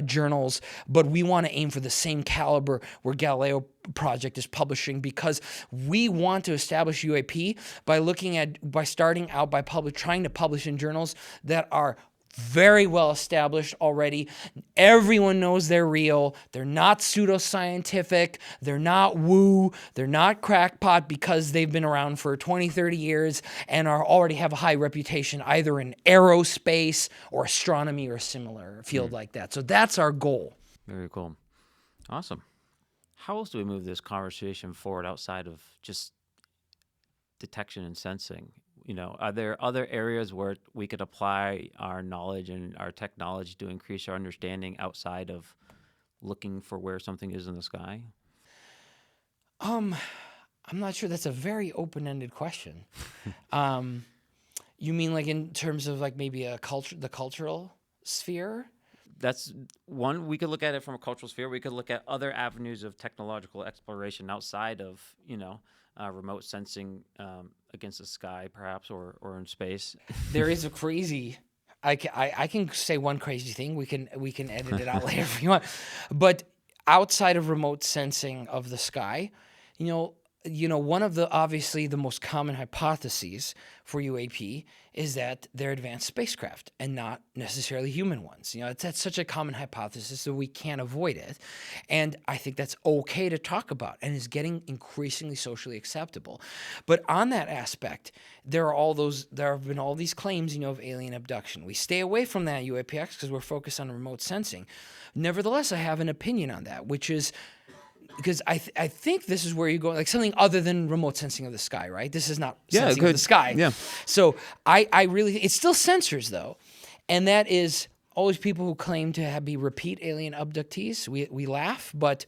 journals, but we want to aim for the same caliber where Galileo Project is publishing, because we want to establish UAP by starting out by trying to publish in journals that are very well established already. Everyone knows they're real. They're not pseudoscientific. They're not woo. They're not crackpot because they've been around for 20, 30 years and already have a high reputation either in aerospace or astronomy or a similar field like that. So that's our goal. Very cool. Awesome. How else do we move this conversation forward outside of just detection and sensing? Are there other areas where we could apply our knowledge and our technology to increase our understanding outside of looking for where something is in the sky? I'm not sure. That's a very open-ended question. You mean like in terms of like maybe the cultural sphere? That's one. We could look at it from a cultural sphere. We could look at other avenues of technological exploration outside of, remote sensing against the sky, perhaps, or in space. There is a crazy. I can say one crazy thing. We can edit it out later if you want. But outside of remote sensing of the sky, one of obviously the most common hypotheses for UAP is that they're advanced spacecraft and not necessarily human ones. That's such a common hypothesis that we can't avoid it. And I think that's okay to talk about and is getting increasingly socially acceptable. But on that aspect, there have been all these claims, of alien abduction. We stay away from that UAPX because we're focused on remote sensing. Nevertheless, I have an opinion on that, which is, because I think this is where you go, like something other than remote sensing of the sky, right? This is not sensing of the sky. Yeah. So I really, it's still sensors though. And that is always people who claim to be repeat alien abductees. We laugh, but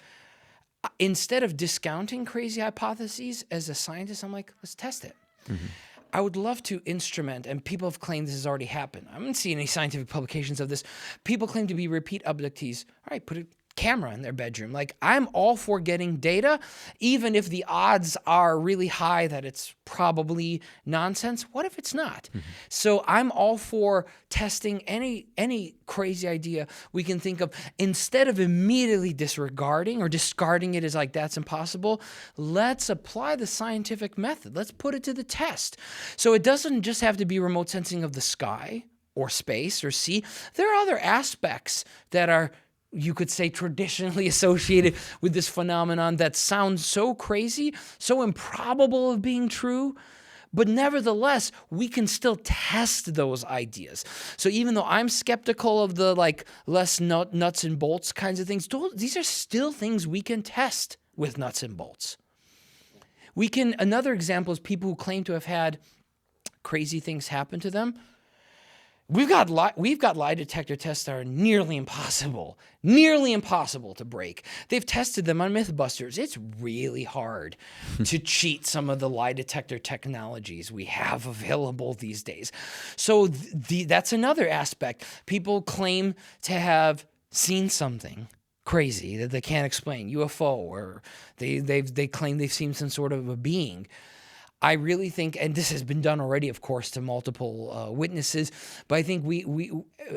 instead of discounting crazy hypotheses as a scientist, I'm like, let's test it. Mm-hmm. I would love to instrument, and people have claimed this has already happened. I haven't seen any scientific publications of this. People claim to be repeat abductees. All right, put a camera in their bedroom. Like, I'm all for getting data, even if the odds are really high that it's probably nonsense. What if it's not? Mm-hmm. So I'm all for testing any crazy idea we can think of. Instead of immediately disregarding or discarding it as like, that's impossible, let's apply the scientific method. Let's put it to the test. So it doesn't just have to be remote sensing of the sky or space or sea. There are other aspects that are, you could say, traditionally associated with this phenomenon that sounds so crazy, so improbable of being true, but nevertheless, we can still test those ideas. So even though I'm skeptical of the less nuts and bolts kinds of things, these are still things we can test with nuts and bolts. Another example is people who claim to have had crazy things happen to them. We've got lie detector tests that are nearly impossible to break. They've tested them on Mythbusters. It's really hard to cheat some of the lie detector technologies we have available these days. So that's another aspect. People claim to have seen something crazy that they can't explain, UFO, or they claim they've seen some sort of a being. I really think, and this has been done already, of course, to multiple witnesses, but I think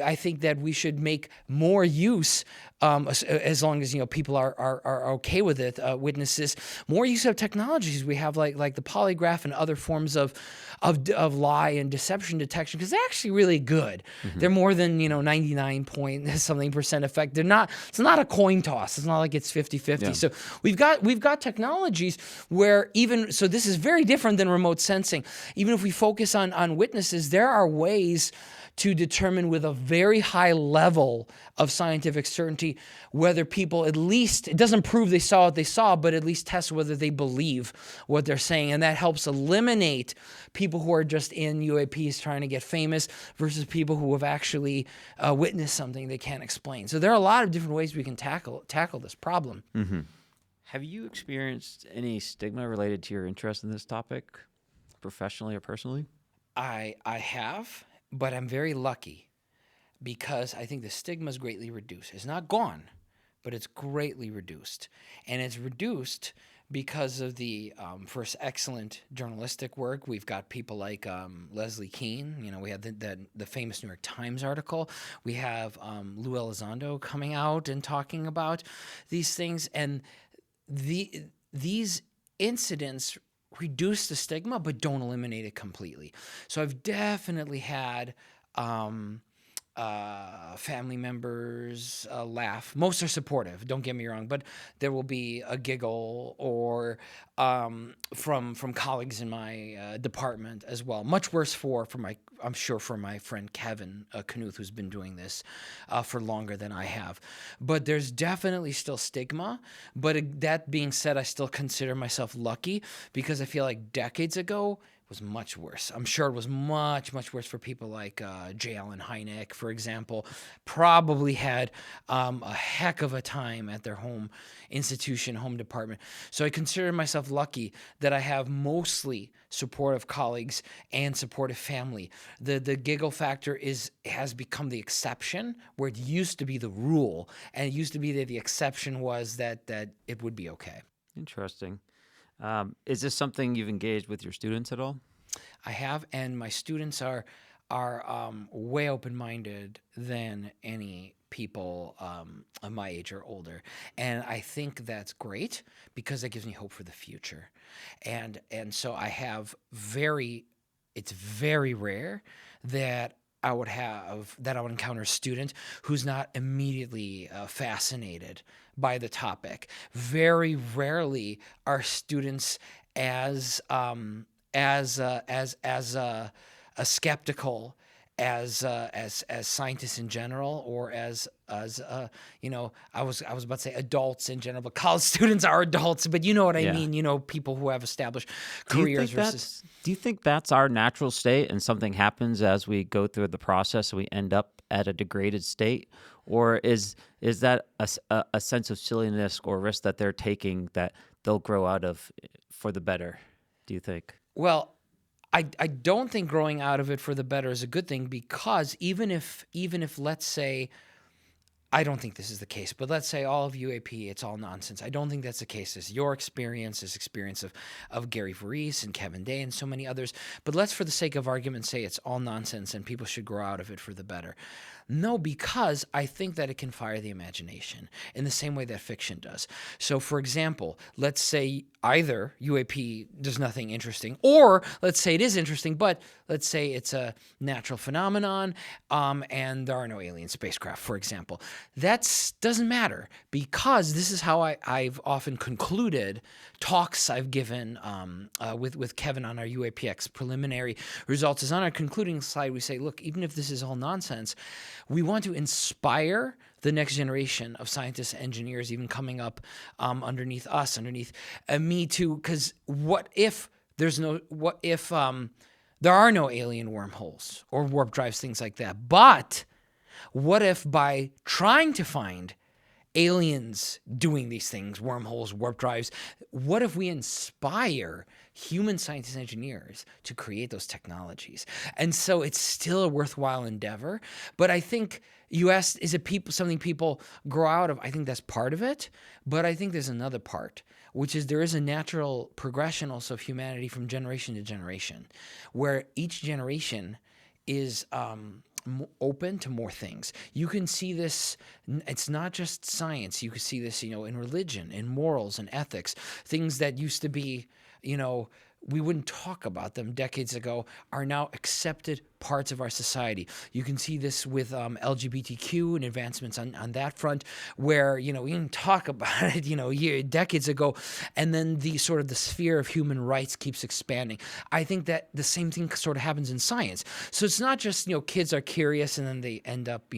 I think that we should make more use, as long as people are okay with it, witnesses, more use of technologies we have like the polygraph and other forms of lie and deception detection, because they're actually really good. Mm-hmm. They're more than 99% effect. It's not a coin toss. It's not like it's 50-50. Yeah. So we've got technologies where so this is very different than remote sensing. Even if we focus on witnesses, there are ways to determine with a very high level of scientific certainty whether people, at least, it doesn't prove they saw what they saw, but at least test whether they believe what they're saying. And that helps eliminate people who are just in UAPs trying to get famous versus people who have actually witnessed something they can't explain. So there are a lot of different ways we can tackle this problem. Mm-hmm. Have you experienced any stigma related to your interest in this topic, professionally or personally? I have, but I'm very lucky. because I think the stigma is greatly reduced. It's not gone, but it's greatly reduced. And it's reduced because of the first excellent journalistic work. We've got people like Leslie Kean. We have the famous New York Times article. We have Lou Elizondo coming out and talking about these things. And these incidents reduce the stigma, but don't eliminate it completely. So I've definitely had family members laugh. Most are supportive, don't get me wrong, but there will be a giggle or from colleagues in my department as well. Much worse for my friend Kevin Knuth, who's been doing this for longer than I have. But there's definitely still stigma. But that being said, I still consider myself lucky because I feel like decades ago, was much worse. I'm sure it was much, much worse for people like J. Allen Hynek, for example, probably had a heck of a time at their home institution, home department. So I consider myself lucky that I have mostly supportive colleagues and supportive family. The giggle factor has become the exception, where it used to be the rule, and it used to be that the exception was that it would be okay. Interesting. Is this something you've engaged with your students at all? I have, and my students are way open-minded than any people of my age or older, and I think that's great because that gives me hope for the future. And so I have it's very rare that I would encounter a student who's not immediately fascinated by the topic. Very rarely are students as skeptical as scientists in general, or as I was about to say adults in general, but college students are adults, but you know what I mean, people who have established careers Do you think that's our natural state and something happens as we go through the process and we end up at a degraded state? Or is that a sense of silliness or risk that they're taking that they'll grow out of for the better, do you think? Well, I don't think growing out of it for the better is a good thing, because even if let's say, I don't think this is the case, but let's say all of UAP, it's all nonsense. I don't think that's the case. It's your experience, this experience of Gary Varese and Kevin Day and so many others. But let's, for the sake of argument, say it's all nonsense and people should grow out of it for the better. No, because I think that it can fire the imagination in the same way that fiction does. So, for example, let's say either UAP does nothing interesting, or let's say it is interesting, but let's say it's a natural phenomenon and there are no alien spacecraft, for example. That doesn't matter, because this is how I've often concluded talks I've given with Kevin on our UAPX preliminary results. Is on our concluding slide, we say, look, even if this is all nonsense, we want to inspire the next generation of scientists and engineers, even coming up underneath us, underneath me too. Because what if there are no alien wormholes or warp drives, things like that? But what if by trying to find aliens doing these things, wormholes, warp drives, what if we inspire human scientists and engineers to create those technologies? And so it's still a worthwhile endeavor. But I think you asked, is it something people grow out of? I think that's part of it. But I think there's another part, which is there is a natural progression also of humanity from generation to generation, where each generation is open to more things. You can see this, it's not just science. You can see this, in religion, in morals and ethics, things that used to be, we wouldn't talk about them decades ago, are now accepted parts of our society. You can see this with LGBTQ and advancements on that front, where, we didn't talk about it, decades ago, and then the sort of the sphere of human rights keeps expanding. I think that the same thing sort of happens in science. So it's not just, kids are curious and then they end up,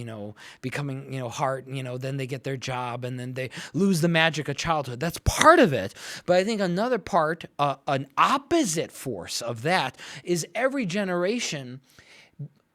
becoming, then they get their job and then they lose the magic of childhood. That's part of it. But I think another part, an opposite force of that, is every generation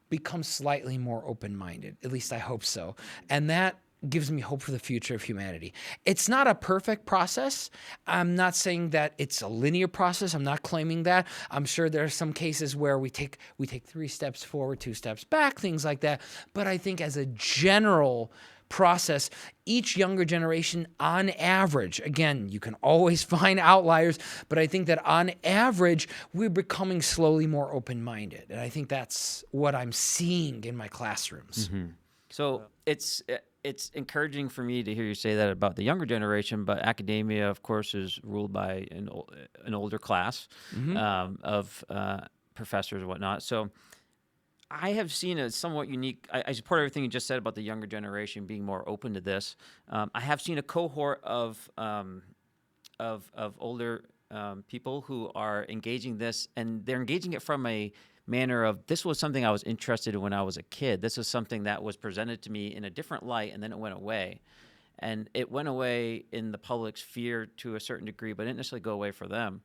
become slightly more open-minded. At least I hope so. And that gives me hope for the future of humanity. It's not a perfect process. I'm not saying that it's a linear process. I'm not claiming that. I'm sure there are some cases where we take 3 steps forward, 2 steps back, things like that. But I think as a general process, each younger generation, on average, again, you can always find outliers, but I think that on average, we're becoming slowly more open-minded. And I think that's what I'm seeing in my classrooms. So it's encouraging for me to hear you say that about the younger generation, but academia, of course, is ruled by an older class of professors and whatnot. So I have seen a somewhat unique. I support everything you just said about the younger generation being more open to this. I have seen a cohort of older people who are engaging this, and they're engaging it from a manner of, this was something I was interested in when I was a kid. This is something that was presented to me in a different light, and then it went away. And it went away in the public's fear to a certain degree, but it didn't necessarily go away for them.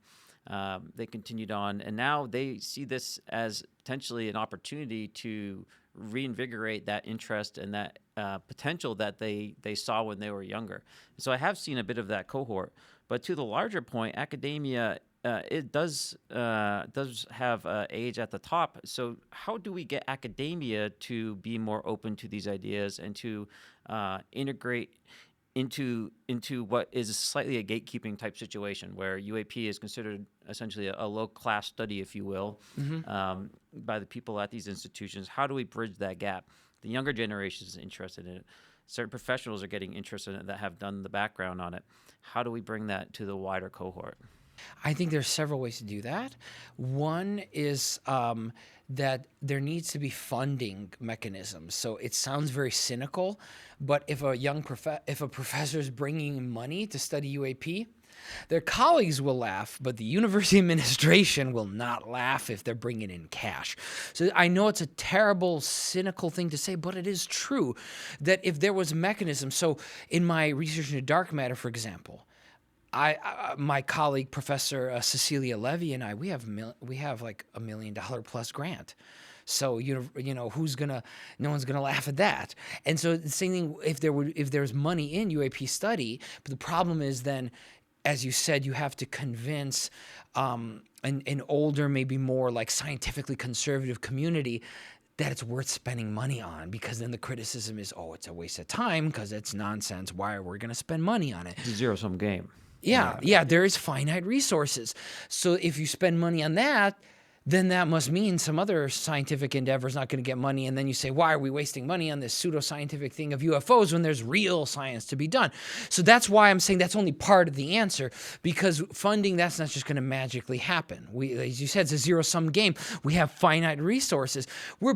They continued on, and now they see this as potentially an opportunity to reinvigorate that interest and that potential that they saw when they were younger. So I have seen a bit of that cohort. But to the larger point, academia, it does have age at the top. So how do we get academia to be more open to these ideas and to integrate into what is slightly a gatekeeping type situation where UAP is considered essentially a low-class study, if you will, by the people at these institutions? How do we bridge that gap? The younger generation is interested in it. Certain professionals are getting interested in it that have done the background on it. How do we bring that to the wider cohort? I think there's several ways to do that. One is that there needs to be funding mechanisms. So it sounds very cynical, but if a professor is bringing money to study UAP, their colleagues will laugh, but the university administration will not laugh if they're bringing in cash. So I know it's a terrible, cynical thing to say, but it is true that if there was a mechanism. So in my research into dark matter, for example, my colleague, Professor Cecilia Levy, and I, we have like $1 million plus grant. So no one's gonna laugh at that. And so the same thing, if there's money in UAP study, but the problem is then, as you said, you have to convince an older, maybe more like scientifically conservative community that it's worth spending money on, because then the criticism is, oh, it's a waste of time because it's nonsense. Why are we going to spend money on it? It's a zero-sum game. Yeah, there is finite resources. So if you spend money on that, then that must mean some other scientific endeavor is not going to get money. And then you say, why are we wasting money on this pseudoscientific thing of UFOs when there's real science to be done? So that's why I'm saying that's only part of the answer, because funding, that's not just going to magically happen. As you said, it's a zero-sum game. We have finite resources. We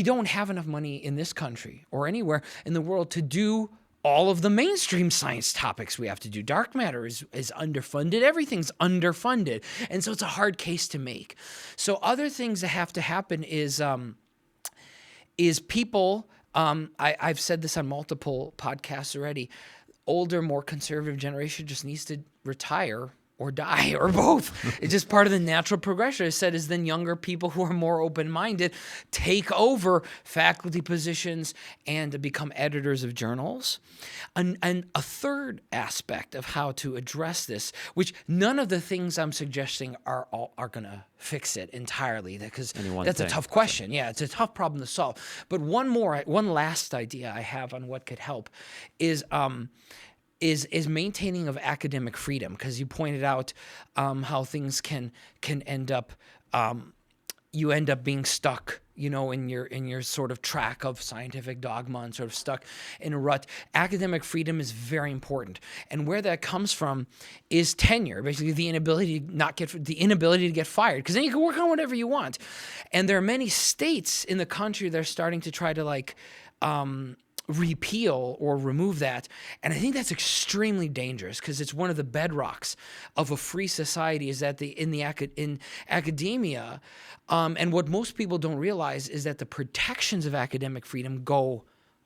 don't have enough money in this country or anywhere in the world to do all of the mainstream science topics we have to do. Dark matter is underfunded. Everything's underfunded. And so it's a hard case to make. So other things that have to happen is people, I've said this on multiple podcasts already, older, more conservative generation just needs to retire or die, or both. It's just part of the natural progression. I said is then younger people who are more open-minded take over faculty positions and become editors of journals. And a third aspect of how to address this, which none of the things I'm suggesting are going to fix it entirely, because that's a tough question. Yeah, it's a tough problem to solve. But one last idea I have on what could help is maintaining of academic freedom, because you pointed out how things can end up, you end up being stuck, in your sort of track of scientific dogma and sort of stuck in a rut. Academic freedom is very important, and where that comes from is tenure, basically the inability to get fired, because then you can work on whatever you want. And there are many states in the country that are starting to try to repeal or remove that. And I think that's extremely dangerous, because it's one of the bedrocks of a free society is that in academia, and what most people don't realize is that the protections of academic freedom go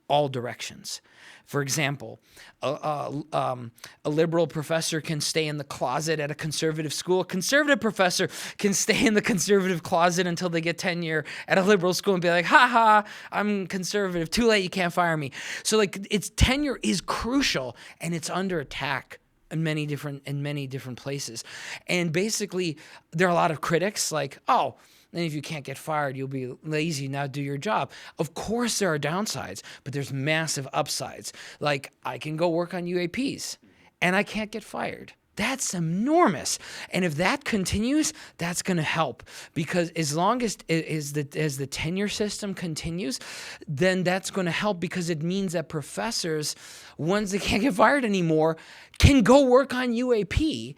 all directions. For example, a liberal professor can stay in the closet at a conservative school. A conservative professor can stay in the conservative closet until they get tenure at a liberal school and be like, ha ha, I'm conservative. Too late, you can't fire me. So like tenure is crucial, and it's under attack in many different places. And basically, there are a lot of critics like, oh, and if you can't get fired, you'll be lazy, not do your job. Of course, there are downsides, but there's massive upsides. Like, I can go work on UAPs, and I can't get fired. That's enormous. And if that continues, that's going to help, because as long as the tenure system continues, then that's going to help, because it means that professors, once they can't get fired anymore, can go work on UAP.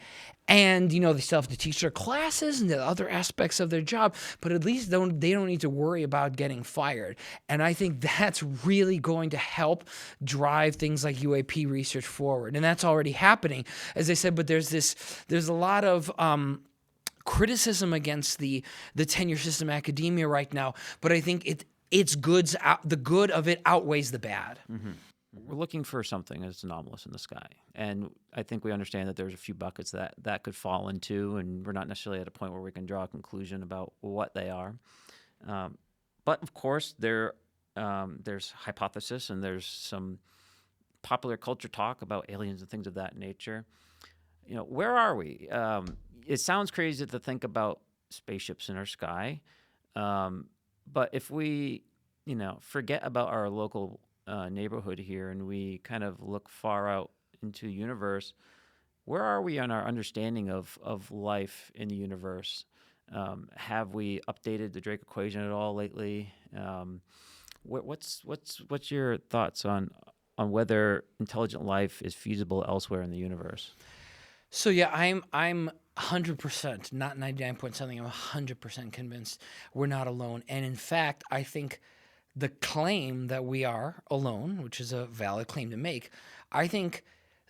And, they still have to teach their classes and the other aspects of their job, but at least they don't need to worry about getting fired. And I think that's really going to help drive things like UAP research forward. And that's already happening, as I said, but there's a lot of criticism against the tenure system academia right now, but I think the good of it outweighs the bad. Mm-hmm. We're looking for something that's anomalous in the sky. And I think we understand that there's a few buckets that could fall into, and we're not necessarily at a point where we can draw a conclusion about what they are. But of course, there's hypothesis, and there's some popular culture talk about aliens and things of that nature. Where are we? It sounds crazy to think about spaceships in our sky. But if we, forget about our local neighborhood here, and we kind of look far out into the universe, where are we on our understanding of life in the universe? Have we updated the Drake equation at all lately? What's your thoughts on whether intelligent life is feasible elsewhere in the universe? So yeah, I'm 100%, not 99 point something. I'm 100% convinced we're not alone. And in fact, I think the claim that we are alone, which is a valid claim to make, I think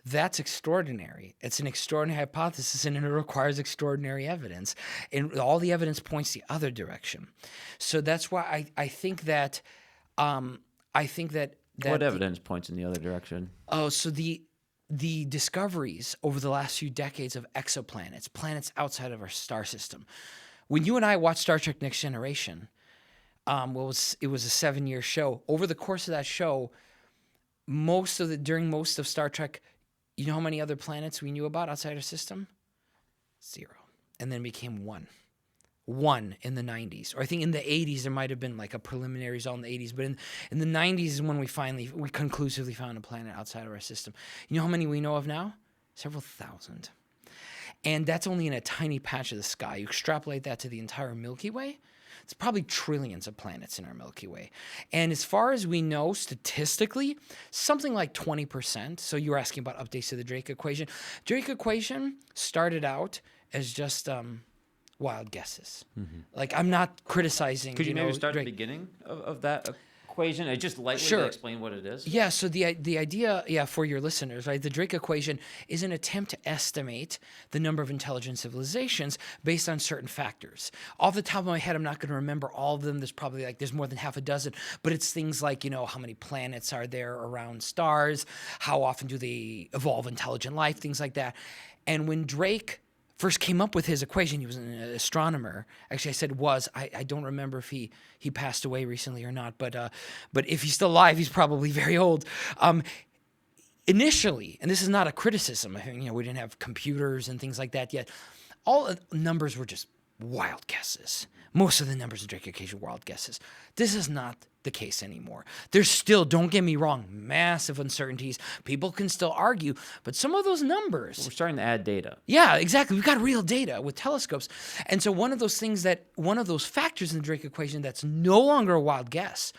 that's extraordinary. It's an extraordinary hypothesis, and it requires extraordinary evidence. And all the evidence points the other direction. So that's why I think that what evidence points in the other direction? Oh, so the discoveries over the last few decades of exoplanets, planets outside of our star system. When you and I watched Star Trek Next Generation, it was a 7-year show. Over the course of that show, during most of Star Trek, you know how many other planets we knew about outside our system? 0. And then became 1. 1 in the 90s. Or I think in the 80s, there might have been like a preliminary result in the 80s. But in the 90s is when we conclusively found a planet outside of our system. You know how many we know of now? Several thousand. And that's only in a tiny patch of the sky. You extrapolate that to the entire Milky Way, it's probably trillions of planets in our Milky Way. And as far as we know, statistically, something like 20%. So you were asking about updates to the Drake equation. Drake equation started out as just wild guesses. Mm-hmm. Like, I'm not criticizing. Could you maybe start at the beginning of that equation? I just lightly explain what it is. Yeah. So the idea, for your listeners, right? The Drake equation is an attempt to estimate the number of intelligent civilizations based on certain factors. Off the top of my head, I'm not going to remember all of them. There's more than half a dozen, but it's things like, how many planets are there around stars? How often do they evolve intelligent life? Things like that. And when Drake first came up with his equation, he was an astronomer. Actually, I said I don't remember if he passed away recently or not, but if he's still alive, he's probably very old. Initially, and this is not a criticism, I think, we didn't have computers and things like that yet. All the numbers were just wild guesses. Most of the numbers of Drake equation were wild guesses. This is not the case anymore. There's still, don't get me wrong, massive uncertainties. People can still argue, but some of those numbers... We're starting to add data. Yeah, exactly. We've got real data with telescopes. And so one of those factors in the Drake equation that's no longer a wild guess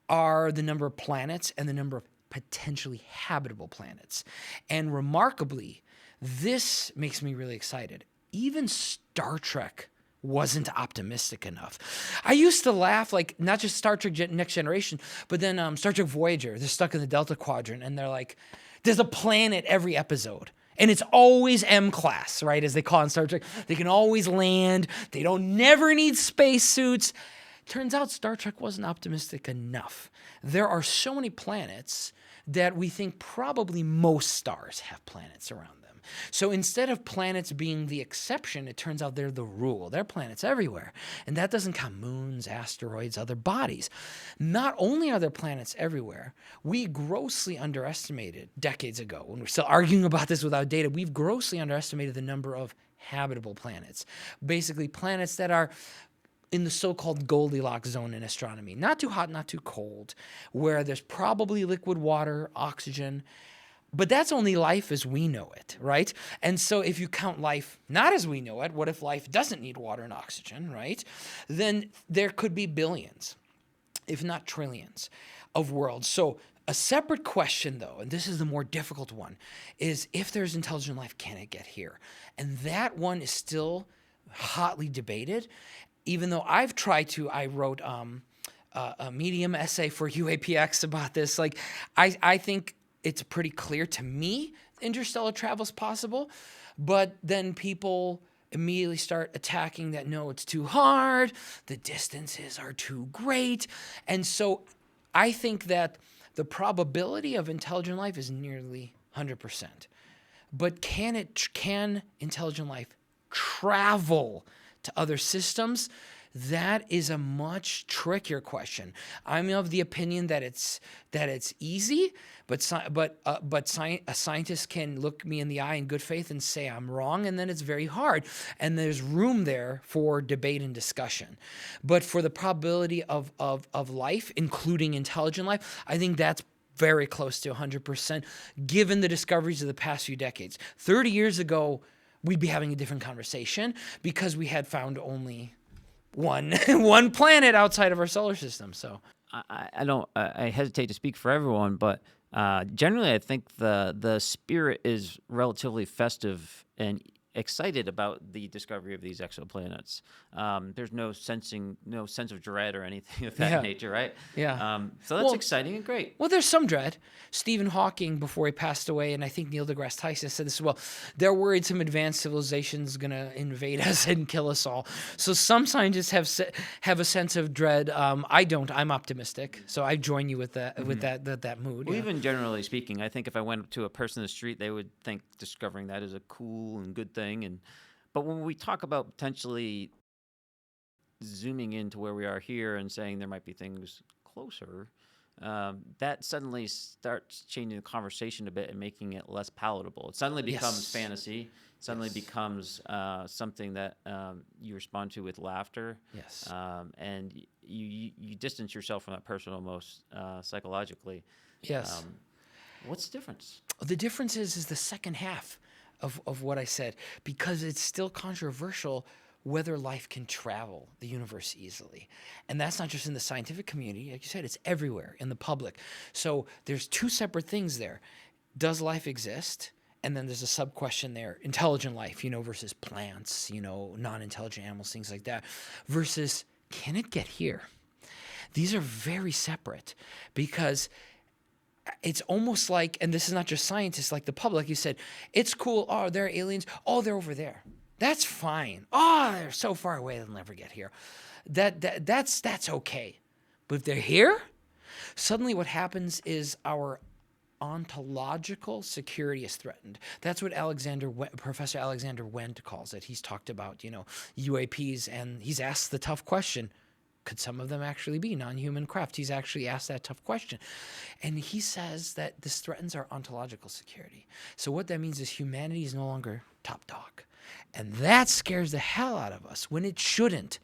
are the number of planets and the number of potentially habitable planets. And remarkably, this makes me really excited. Even Star Trek wasn't optimistic enough. I used to laugh, like, not just Star Trek Next Generation, but then Star Trek Voyager. They're stuck in the Delta Quadrant, and they're like, there's a planet every episode. And it's always M-class, right, as they call it in Star Trek. They can always land. They don't never need spacesuits. Turns out Star Trek wasn't optimistic enough. There are so many planets that we think probably most stars have planets around them. So instead of planets being the exception, it turns out they're the rule. There are planets everywhere. And that doesn't count moons, asteroids, other bodies. Not only are there planets everywhere, we grossly underestimated decades ago, when we're still arguing about this without data, we've grossly underestimated the number of habitable planets. Basically, planets that are in the so-called Goldilocks zone in astronomy. Not too hot, not too cold, where there's probably liquid water, oxygen, but that's only life as we know it, right? And so if you count life not as we know it, what if life doesn't need water and oxygen, right? Then there could be billions, if not trillions, of worlds. So a separate question, though, and this is the more difficult one, is if there's intelligent life, can it get here? And that one is still hotly debated, even though I've tried to. I wrote a Medium essay for UAPX about this. Like, I think it's pretty clear to me interstellar travel is possible, but then people immediately start attacking that, no, it's too hard, the distances are too great. And so I think that the probability of intelligent life is nearly 100%. But can intelligent life travel to other systems? That is a much trickier question. I'm of the opinion that it's easy, but a scientist can look me in the eye in good faith and say I'm wrong, and then it's very hard. And there's room there for debate and discussion. But for the probability of life, including intelligent life, I think that's very close to 100%, given the discoveries of the past few decades. 30 years ago, we'd be having a different conversation because we had found only one planet outside of our solar system. So I hesitate to speak for everyone, but generally I think the spirit is relatively festive and excited about the discovery of these exoplanets. There's no sense of dread or anything of that nature, right? Yeah. So that's exciting and great. Well, there's some dread. Stephen Hawking, before he passed away, and I think Neil deGrasse Tyson said this as well, they're worried some advanced civilization is going to invade us and kill us all. So some scientists have a sense of dread. I don't. I'm optimistic. So I join you with that with that mood. Well, even generally speaking, I think if I went up to a person in the street, they would think discovering that is a cool and good thing. But when we talk about potentially zooming into where we are here and saying there might be things closer, that suddenly starts changing the conversation a bit and making it less palatable. It suddenly becomes fantasy. It suddenly becomes something that you respond to with laughter. Yes. And you distance yourself from that person almost psychologically. Yes. What's the difference? The difference is the second half of what I said, because it's still controversial whether life can travel the universe easily. And that's not just in the scientific community. Like you said, it's everywhere in the public. So there's two separate things there. Does life exist? And then there's a sub-question there, intelligent life, versus plants, non-intelligent animals, things like that, versus can it get here? These are very separate, because it's almost like, and this is not just scientists, like the public, you said, it's cool. Oh, there are aliens. Oh, they're over there. That's fine. Oh, they're so far away, they'll never get here. That's okay. But if they're here, suddenly what happens is our ontological security is threatened. That's what Professor Alexander Wendt calls it. He's talked about, UAPs, and he's asked the tough question, could some of them actually be non-human craft? He's actually asked that tough question. And he says that this threatens our ontological security. So what that means is humanity is no longer top dog. And that scares the hell out of us when it shouldn't.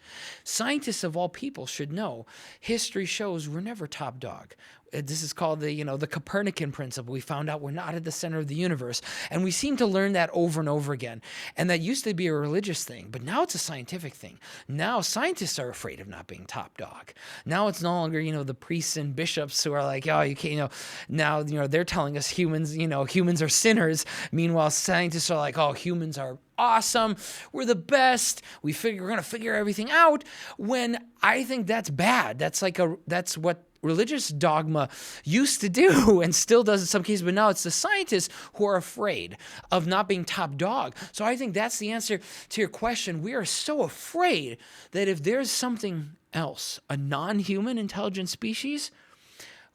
Scientists of all people should know history shows we're never top dog. This is called the Copernican principle. We found out we're not at the center of the universe. And we seem to learn that over and over again. And that used to be a religious thing, but now it's a scientific thing. Now scientists are afraid of not being top dog. Now it's no longer, the priests and bishops who are like, oh, you can't, now, they're telling us humans are sinners. Meanwhile, scientists are like, oh, humans are awesome. We're the best. We're going to figure everything out, when I think that's bad. That's what religious dogma used to do and still does in some cases, but now it's the scientists who are afraid of not being top dog. So I think that's the answer to your question. We are so afraid that if there's something else, a non-human intelligent species,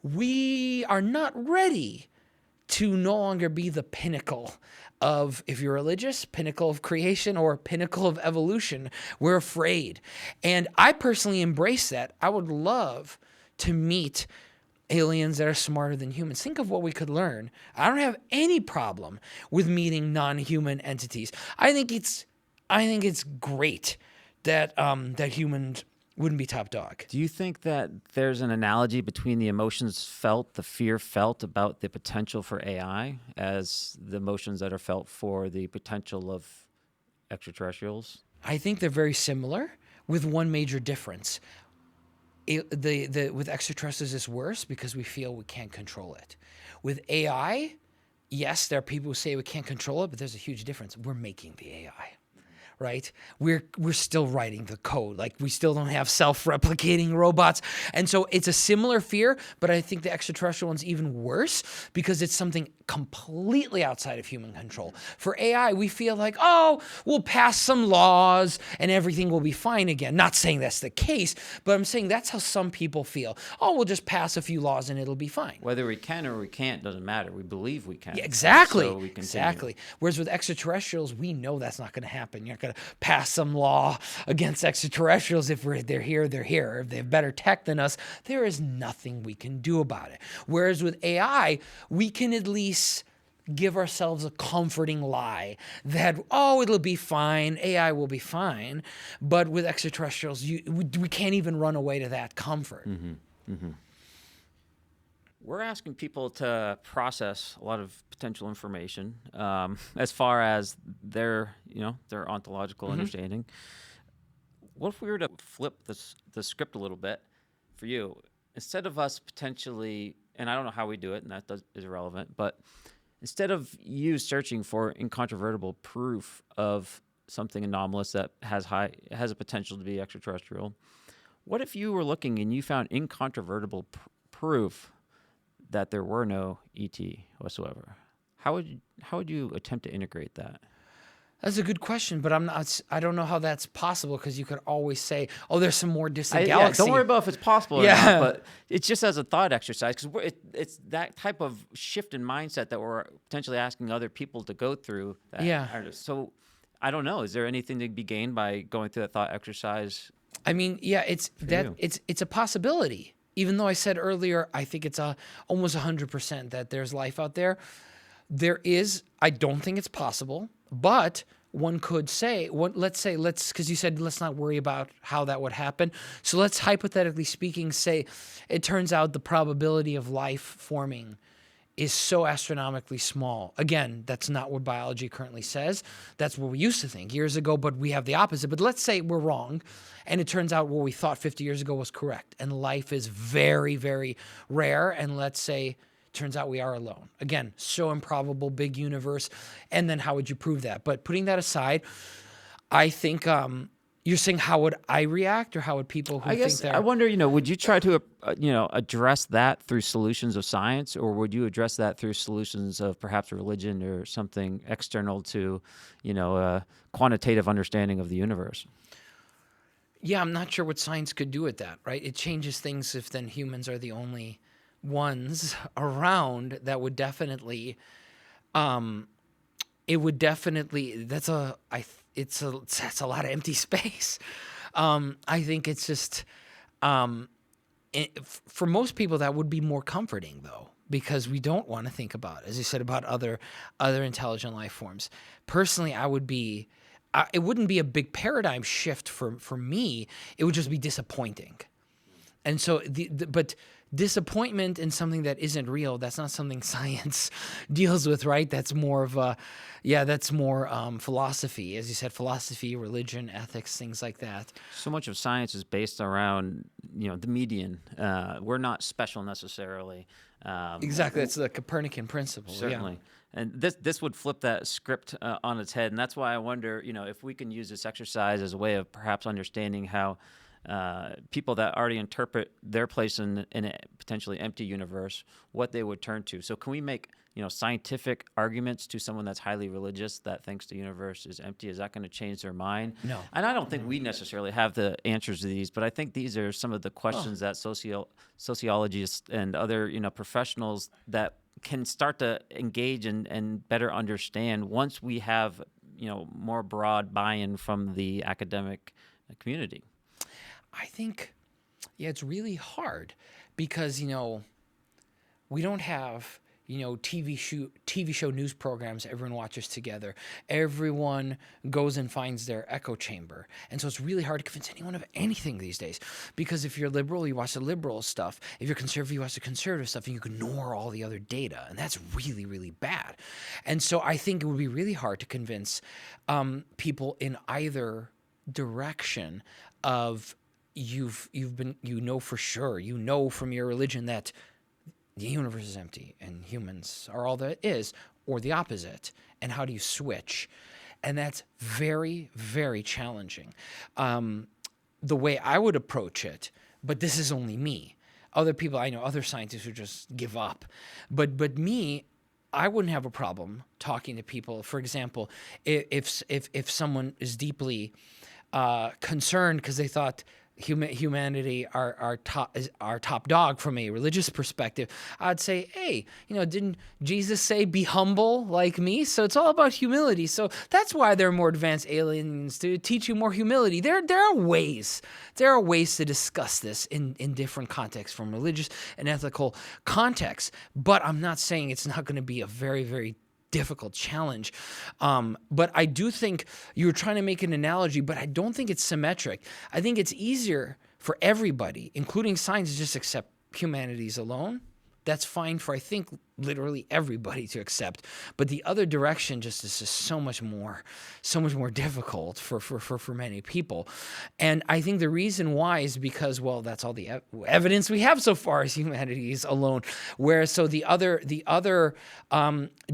we are not ready to no longer be the pinnacle of, if you're religious, pinnacle of creation or pinnacle of evolution. We're afraid. And I personally embrace that. I would love to meet aliens that are smarter than humans. Think of what we could learn. I don't have any problem with meeting non-human entities. I think it's great that that humans wouldn't be top dog. Do you think that there's an analogy between the emotions felt, the fear felt about the potential for AI as the emotions that are felt for the potential of extraterrestrials? I think they're very similar with one major difference. With extraterrestrials, it's worse because we feel we can't control it. With AI, yes, there are people who say we can't control it, but there's a huge difference. We're making the AI. Right? We're still writing the code. Like, we still don't have self-replicating robots. And so it's a similar fear, but I think the extraterrestrial one's even worse because it's something completely outside of human control. For AI, we feel like, oh, we'll pass some laws and everything will be fine again. Not saying that's the case, but I'm saying that's how some people feel. Oh, we'll just pass a few laws and it'll be fine. Whether we can or we can't doesn't matter. We believe we can. Yeah, exactly. So we continue. Exactly. Whereas with extraterrestrials, we know that's not going to happen. You're not going to pass some law against extraterrestrials. If they're here, they're here. If they have better tech than us, there is nothing we can do about it. Whereas with AI, we can at least give ourselves a comforting lie that, oh, it'll be fine, AI will be fine. But with extraterrestrials, we can't even run away to that comfort. Mm-hmm. Mm-hmm. We're asking people to process a lot of potential information as far as their ontological understanding. What if we were to flip the script a little bit for you? Instead of us potentially, and I don't know how we do it, and that is irrelevant, but instead of you searching for incontrovertible proof of something anomalous that has a potential to be extraterrestrial, what if you were looking and you found incontrovertible proof that there were no ET whatsoever? How would you attempt to integrate that? That's a good question, but I don't know how that's possible because you could always say, oh, there's some more distant galaxies. Don't worry about if it's possible or not, but it's just as a thought exercise because it's that type of shift in mindset that we're potentially asking other people to go through. So I don't know. Is there anything to be gained by going through that thought exercise? I mean, yeah, it's a possibility. Even though I said earlier, I think it's almost 100% that there's life out there. There is. I don't think it's possible. But one could say, because you said let's not worry about how that would happen. So let's, hypothetically speaking, say it turns out the probability of life forming is so astronomically small. Again, that's not what biology currently says. That's what we used to think years ago, but we have the opposite. But let's say we're wrong, and it turns out what we thought 50 years ago was correct, and life is very, very rare, and let's say turns out we are alone. Again, so improbable, big universe. And then how would you prove that? But putting that aside, I think you're saying how would I react, or how would people who think that? I wonder, would you try to, address that through solutions of science, or would you address that through solutions of perhaps religion or something external to, a quantitative understanding of the universe? Yeah, I'm not sure what science could do with that, right? It changes things if then humans are the only ones around. That would definitely, that's a lot of empty space. I think it's just, for most people that would be more comforting though, because we don't want to think about, as you said, about other intelligent life forms. Personally, I would be, it wouldn't be a big paradigm shift for me. It would just be disappointing. And so, but disappointment in something that isn't real, that's not something science deals with, right? That's more of philosophy. As you said, philosophy, religion, ethics, things like that. So much of science is based around, the median. We're not special necessarily. Exactly. That's the Copernican principle. Certainly. Yeah. And this would flip that script on its head. And that's why I wonder, if we can use this exercise as a way of perhaps understanding how people that already interpret their place in a potentially empty universe, what they would turn to. So can we make scientific arguments to someone that's highly religious that thinks the universe is empty? Is that going to change their mind? No. And I don't think we necessarily have the answers to these, but I think these are some of the questions that sociologists and other professionals that can start to engage and better understand once we have more broad buy-in from the academic community. I think, it's really hard because, we don't have, TV show news programs everyone watches together. Everyone goes and finds their echo chamber. And so it's really hard to convince anyone of anything these days. Because if you're liberal, you watch the liberal stuff. If you're conservative, you watch the conservative stuff, and you ignore all the other data. And that's really, really bad. And so I think it would be really hard to convince people in either direction of you've been, for sure, from your religion that the universe is empty and humans are all that is, or the opposite. And how do you switch? And that's very, very challenging. The way I would approach it, but this is only me. Other people, I know other scientists who just give up. But me, I wouldn't have a problem talking to people. For example, if someone is deeply concerned because they thought humanity are top dog from a religious perspective, I'd say, hey, didn't Jesus say be humble like me? So it's all about humility. So that's why there are more advanced aliens, to teach you more humility. There are ways to discuss this in different contexts, from religious and ethical contexts. But I'm not saying it's not going to be a very, very difficult challenge. But I do think you were trying to make an analogy, but I don't think it's symmetric. I think it's easier for everybody, including science, to just accept humanities alone. That's fine for, I think, literally everybody to accept. But the other direction just is just so much more difficult for many people. And I think the reason why is because, well, that's all the evidence we have so far is humanities alone. Whereas the other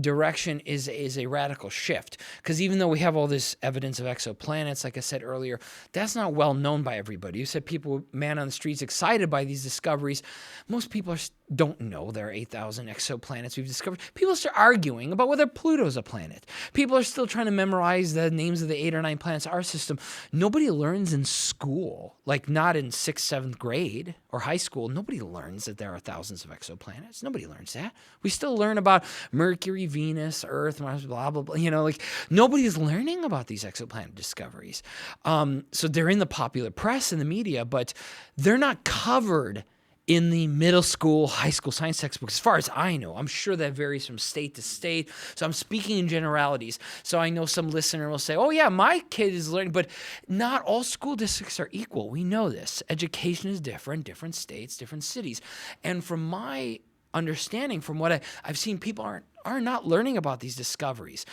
direction is a radical shift. Because even though we have all this evidence of exoplanets, like I said earlier, that's not well known by everybody. You said people, man on the streets, excited by these discoveries. Most people don't know there are 8,000 exoplanets we've discovered. People are arguing about whether Pluto's a planet. People are still trying to memorize the names of the 8 or 9 planets of our system. Nobody learns in school, like not in 6th, 7th grade or high school. Nobody learns that there are thousands of exoplanets. Nobody learns that. We still learn about Mercury, Venus, Earth, Mars, blah, blah, blah. Nobody's learning about these exoplanet discoveries. So they're in the popular press and the media, but they're not covered in the middle school, high school science textbooks, as far as I know. I'm sure that varies from state to state. So I'm speaking in generalities. So I know some listener will say, oh yeah, my kid is learning, but not all school districts are equal. We know this. Education is different states, different cities. And from my understanding, from what I've seen, people are not learning about these discoveries.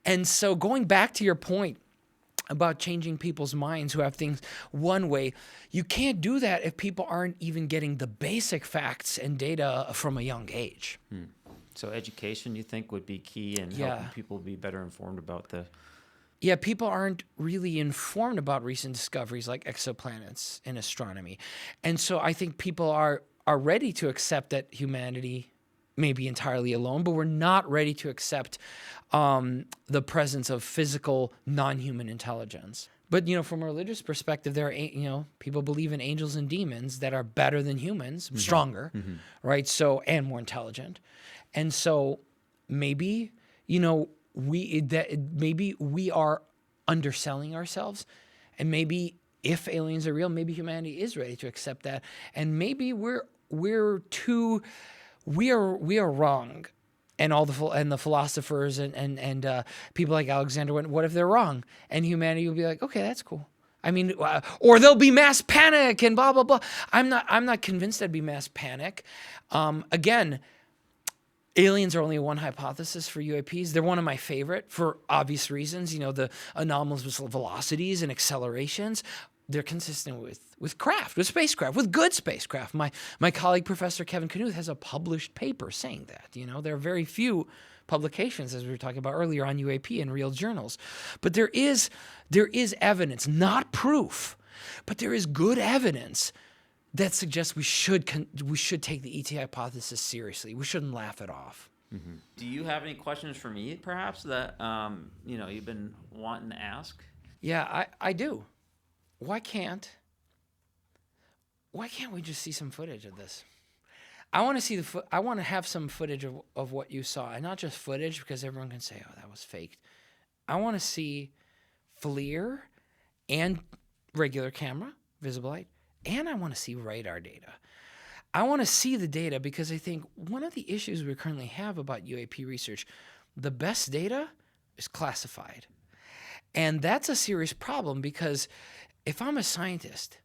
And so going back to your point about changing people's minds who have things one way, you can't do that if people aren't even getting the basic facts and data from a young age. So education, you think, would be key in helping people be better informed about the... Yeah, people aren't really informed about recent discoveries like exoplanets in astronomy. And so I think people are ready to accept that humanity may be entirely alone, but we're not ready to accept the presence of physical, non-human intelligence. But, from a religious perspective, there are, people believe in angels and demons that are better than humans, stronger, right? So, and more intelligent. And so maybe, maybe we are underselling ourselves, and maybe if aliens are real, maybe humanity is ready to accept that. And maybe we are wrong, and the philosophers and people like Alexander went, what if they're wrong? And humanity will be like, okay, that's cool. I mean, or there'll be mass panic and blah blah blah. I'm not convinced there'd be mass panic. Again, aliens are only one hypothesis for UAPs. They're one of my favorite for obvious reasons. The anomalous velocities and accelerations. They're consistent with spacecraft, with good spacecraft. My colleague, Professor Kevin Knuth, has a published paper saying that. There are very few publications, as we were talking about earlier, on UAP in real journals. But there is evidence, not proof, But there is good evidence that suggests we should take the ET hypothesis seriously. We shouldn't laugh it off. Mm-hmm. Do you have any questions for me, perhaps, that you've been wanting to ask? Yeah, I do. Why can't we just see some footage of this? I want to see I want to have some footage of what you saw, and not just footage, because everyone can say, "Oh, that was faked." I want to see FLIR and regular camera, visible light, and I want to see radar data. I want to see the data because I think one of the issues we currently have about UAP research, the best data is classified. And that's a serious problem because if I'm a scientist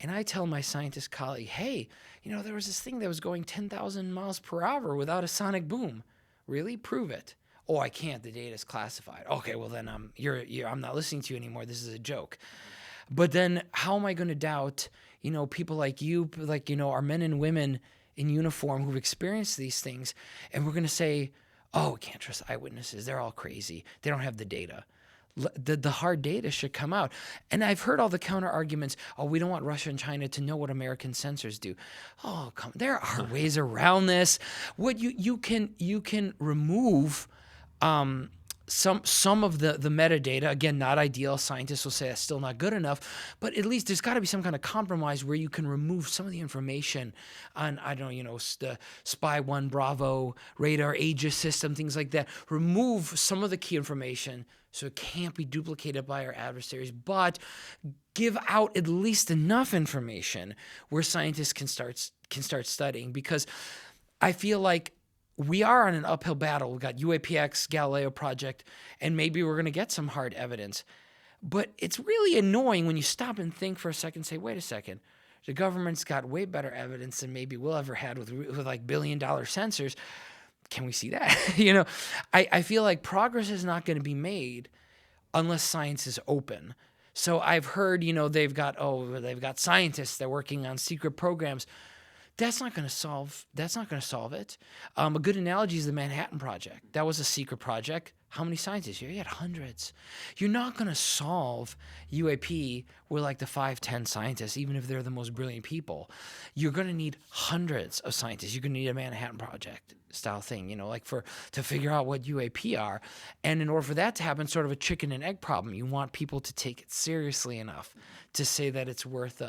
and I tell my scientist colleague, hey, there was this thing that was going 10,000 miles per hour without a sonic boom. Really? Prove it. Oh, I can't. The data is classified. Okay, well then I'm not listening to you anymore. This is a joke. But then how am I going to doubt, people like you, our men and women in uniform who've experienced these things, and we're going to say, oh, we can't trust eyewitnesses. They're all crazy. They don't have the data. The hard data should come out. And I've heard all the counter arguments. Oh, we don't want Russia and China to know what American sensors do. Oh, there are ways around this. What you can remove some of the metadata. Again, not ideal. Scientists will say that's still not good enough, but at least there's got to be some kind of compromise where you can remove some of the information on, I don't know, the Spy 1 Bravo radar Aegis system, things like that. Remove some of the key information so it can't be duplicated by our adversaries, but give out at least enough information where scientists can start studying, because I feel like we are on an uphill battle. We've got UAPX, Galileo project, and maybe we're going to get some hard evidence. But it's really annoying when you stop and think for a second and say, wait a second, the government's got way better evidence than maybe we'll ever had with like billion-dollar sensors. Can we see that? I feel like progress is not going to be made unless science is open. So I've heard, they've got scientists that are working on secret programs. That's not going to solve it. A good analogy is the Manhattan Project. That was a secret project. How many scientists? You had hundreds. You're not going to solve UAP with like the 5-10 scientists, even if they're the most brilliant people. You're going to need hundreds of scientists. You're going to need a Manhattan Project style thing, to figure out what UAP are. And in order for that to happen, sort of a chicken and egg problem, you want people to take it seriously enough to say that it's worth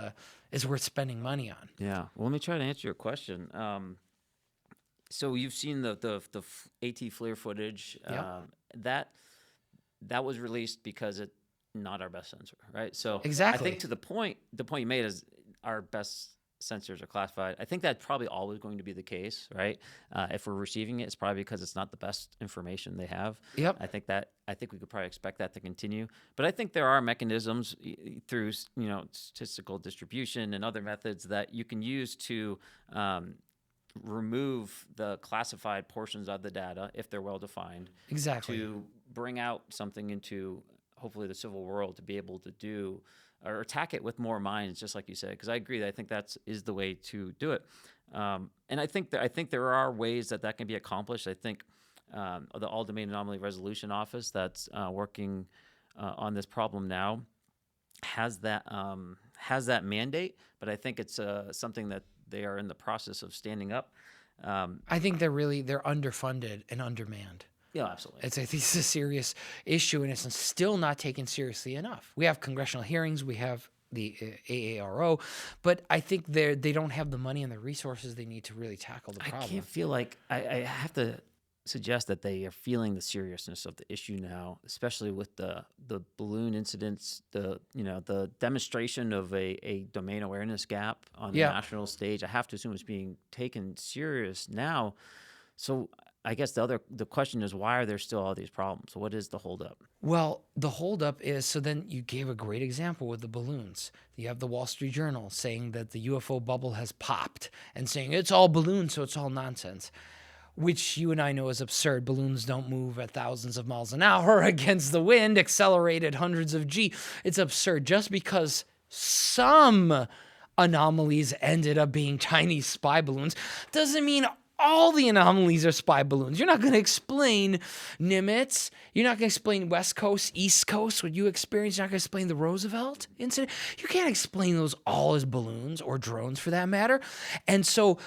spending money on. Yeah. Well, let me try to answer your question. So you've seen the AT FLIR footage. Yep. That was released because it's not our best sensor, right? So exactly. I think to the point you made is our best sensors are classified. I think that's probably always going to be the case, right? If we're receiving it, it's probably because it's not the best information they have. Yep. I think we could probably expect that to continue. But I think there are mechanisms through statistical distribution and other methods that you can use to remove the classified portions of the data if they're well defined. Exactly. To bring out something into hopefully the civil world to be able to do or attack it with more minds, just like you said. Because I agree that I think that is the way to do it. And I think there are ways that can be accomplished. I think the All Domain Anomaly Resolution Office that's working on this problem now has that mandate, but I think it's something that they are in the process of standing up. I think they're underfunded and undermanned. Yeah, absolutely. I think it's a serious issue, and it's still not taken seriously enough. We have congressional hearings, we have the AARO, but I think they don't have the money and the resources they need to really tackle the problem. I can't feel like I have to suggest that they are feeling the seriousness of the issue now, especially with the balloon incidents, the demonstration of a domain awareness gap on the national stage. I have to assume it's being taken serious now. So I guess the question is, why are there still all these problems? What is the holdup? Well, the holdup is, so then you gave a great example with the balloons. You have the Wall Street Journal saying that the UFO bubble has popped and saying it's all balloons, so it's all nonsense, which you and I know is absurd. Balloons don't move at thousands of miles an hour against the wind, accelerated hundreds of G. It's absurd. Just because some anomalies ended up being Chinese spy balloons doesn't mean all the anomalies are spy balloons. You're not going to explain Nimitz. You're not going to explain West Coast, East Coast, what you experienced. You're not going to explain the Roosevelt incident. You can't explain those all as balloons or drones for that matter. And so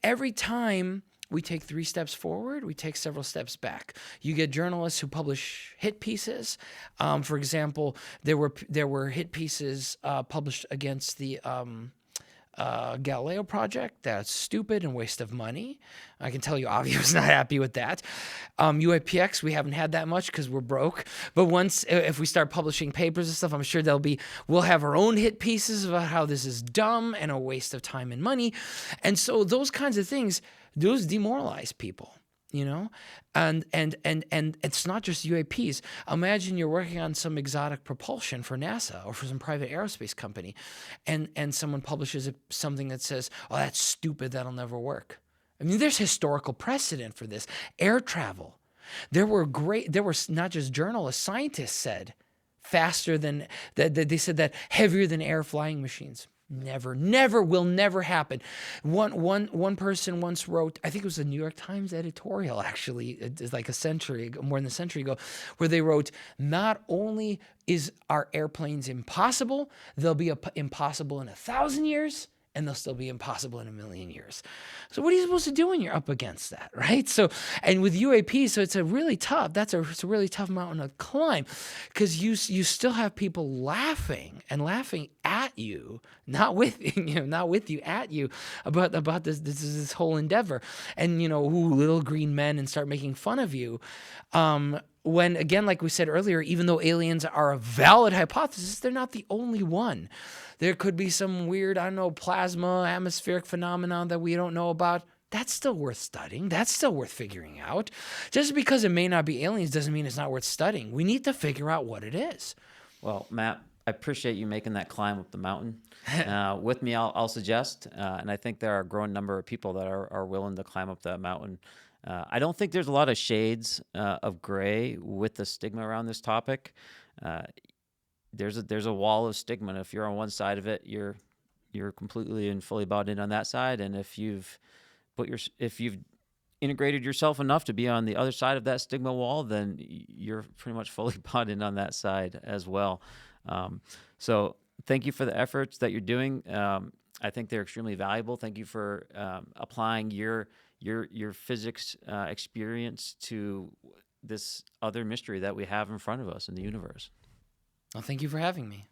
every time we take 3 steps forward, we take several steps back. You get journalists who publish hit pieces. For example, there were hit pieces published against the Galileo project. That's stupid and waste of money. I can tell you Avio's not happy with that. UAPX, we haven't had that much because we're broke. But if we start publishing papers and stuff, I'm sure we'll have our own hit pieces about how this is dumb and a waste of time and money. And so those kinds of things, those demoralize people. And it's not just UAPs. Imagine you're working on some exotic propulsion for NASA or for some private aerospace company, and someone publishes something that says, "Oh, that's stupid. That'll never work." I mean, there's historical precedent for this. Air travel. There were not just journalists, scientists said faster than that. They said that heavier than air flying machines. Never will never happen. One person once wrote, I think it was a New York Times editorial, actually, it's like more than a century ago, where they wrote, not only are airplanes impossible, they'll be impossible in 1,000 years, and they'll still be impossible in 1,000,000 years. So what are you supposed to do when you're up against that, right? So, and with UAP, so it's a really tough mountain to climb, because you still have people laughing at you, not with you, at you about this whole endeavor, and little green men, and start making fun of you. When, again, like we said earlier, even though aliens are a valid hypothesis, they're not the only one. There could be some weird, plasma, atmospheric phenomenon that we don't know about. That's still worth studying. That's still worth figuring out. Just because it may not be aliens doesn't mean it's not worth studying. We need to figure out what it is. Well, Matt, I appreciate you making that climb up the mountain. With me, I'll suggest, and I think there are a growing number of people that are willing to climb up that mountain. I don't think there's a lot of shades of gray with the stigma around this topic. There's a wall of stigma, and if you're on one side of it, you're completely and fully bought in on that side. And if you've integrated yourself enough to be on the other side of that stigma wall, then you're pretty much fully bought in on that side as well. So thank you for the efforts that you're doing. I think they're extremely valuable. Thank you for applying your physics experience to this other mystery that we have in front of us in the universe. Well, thank you for having me.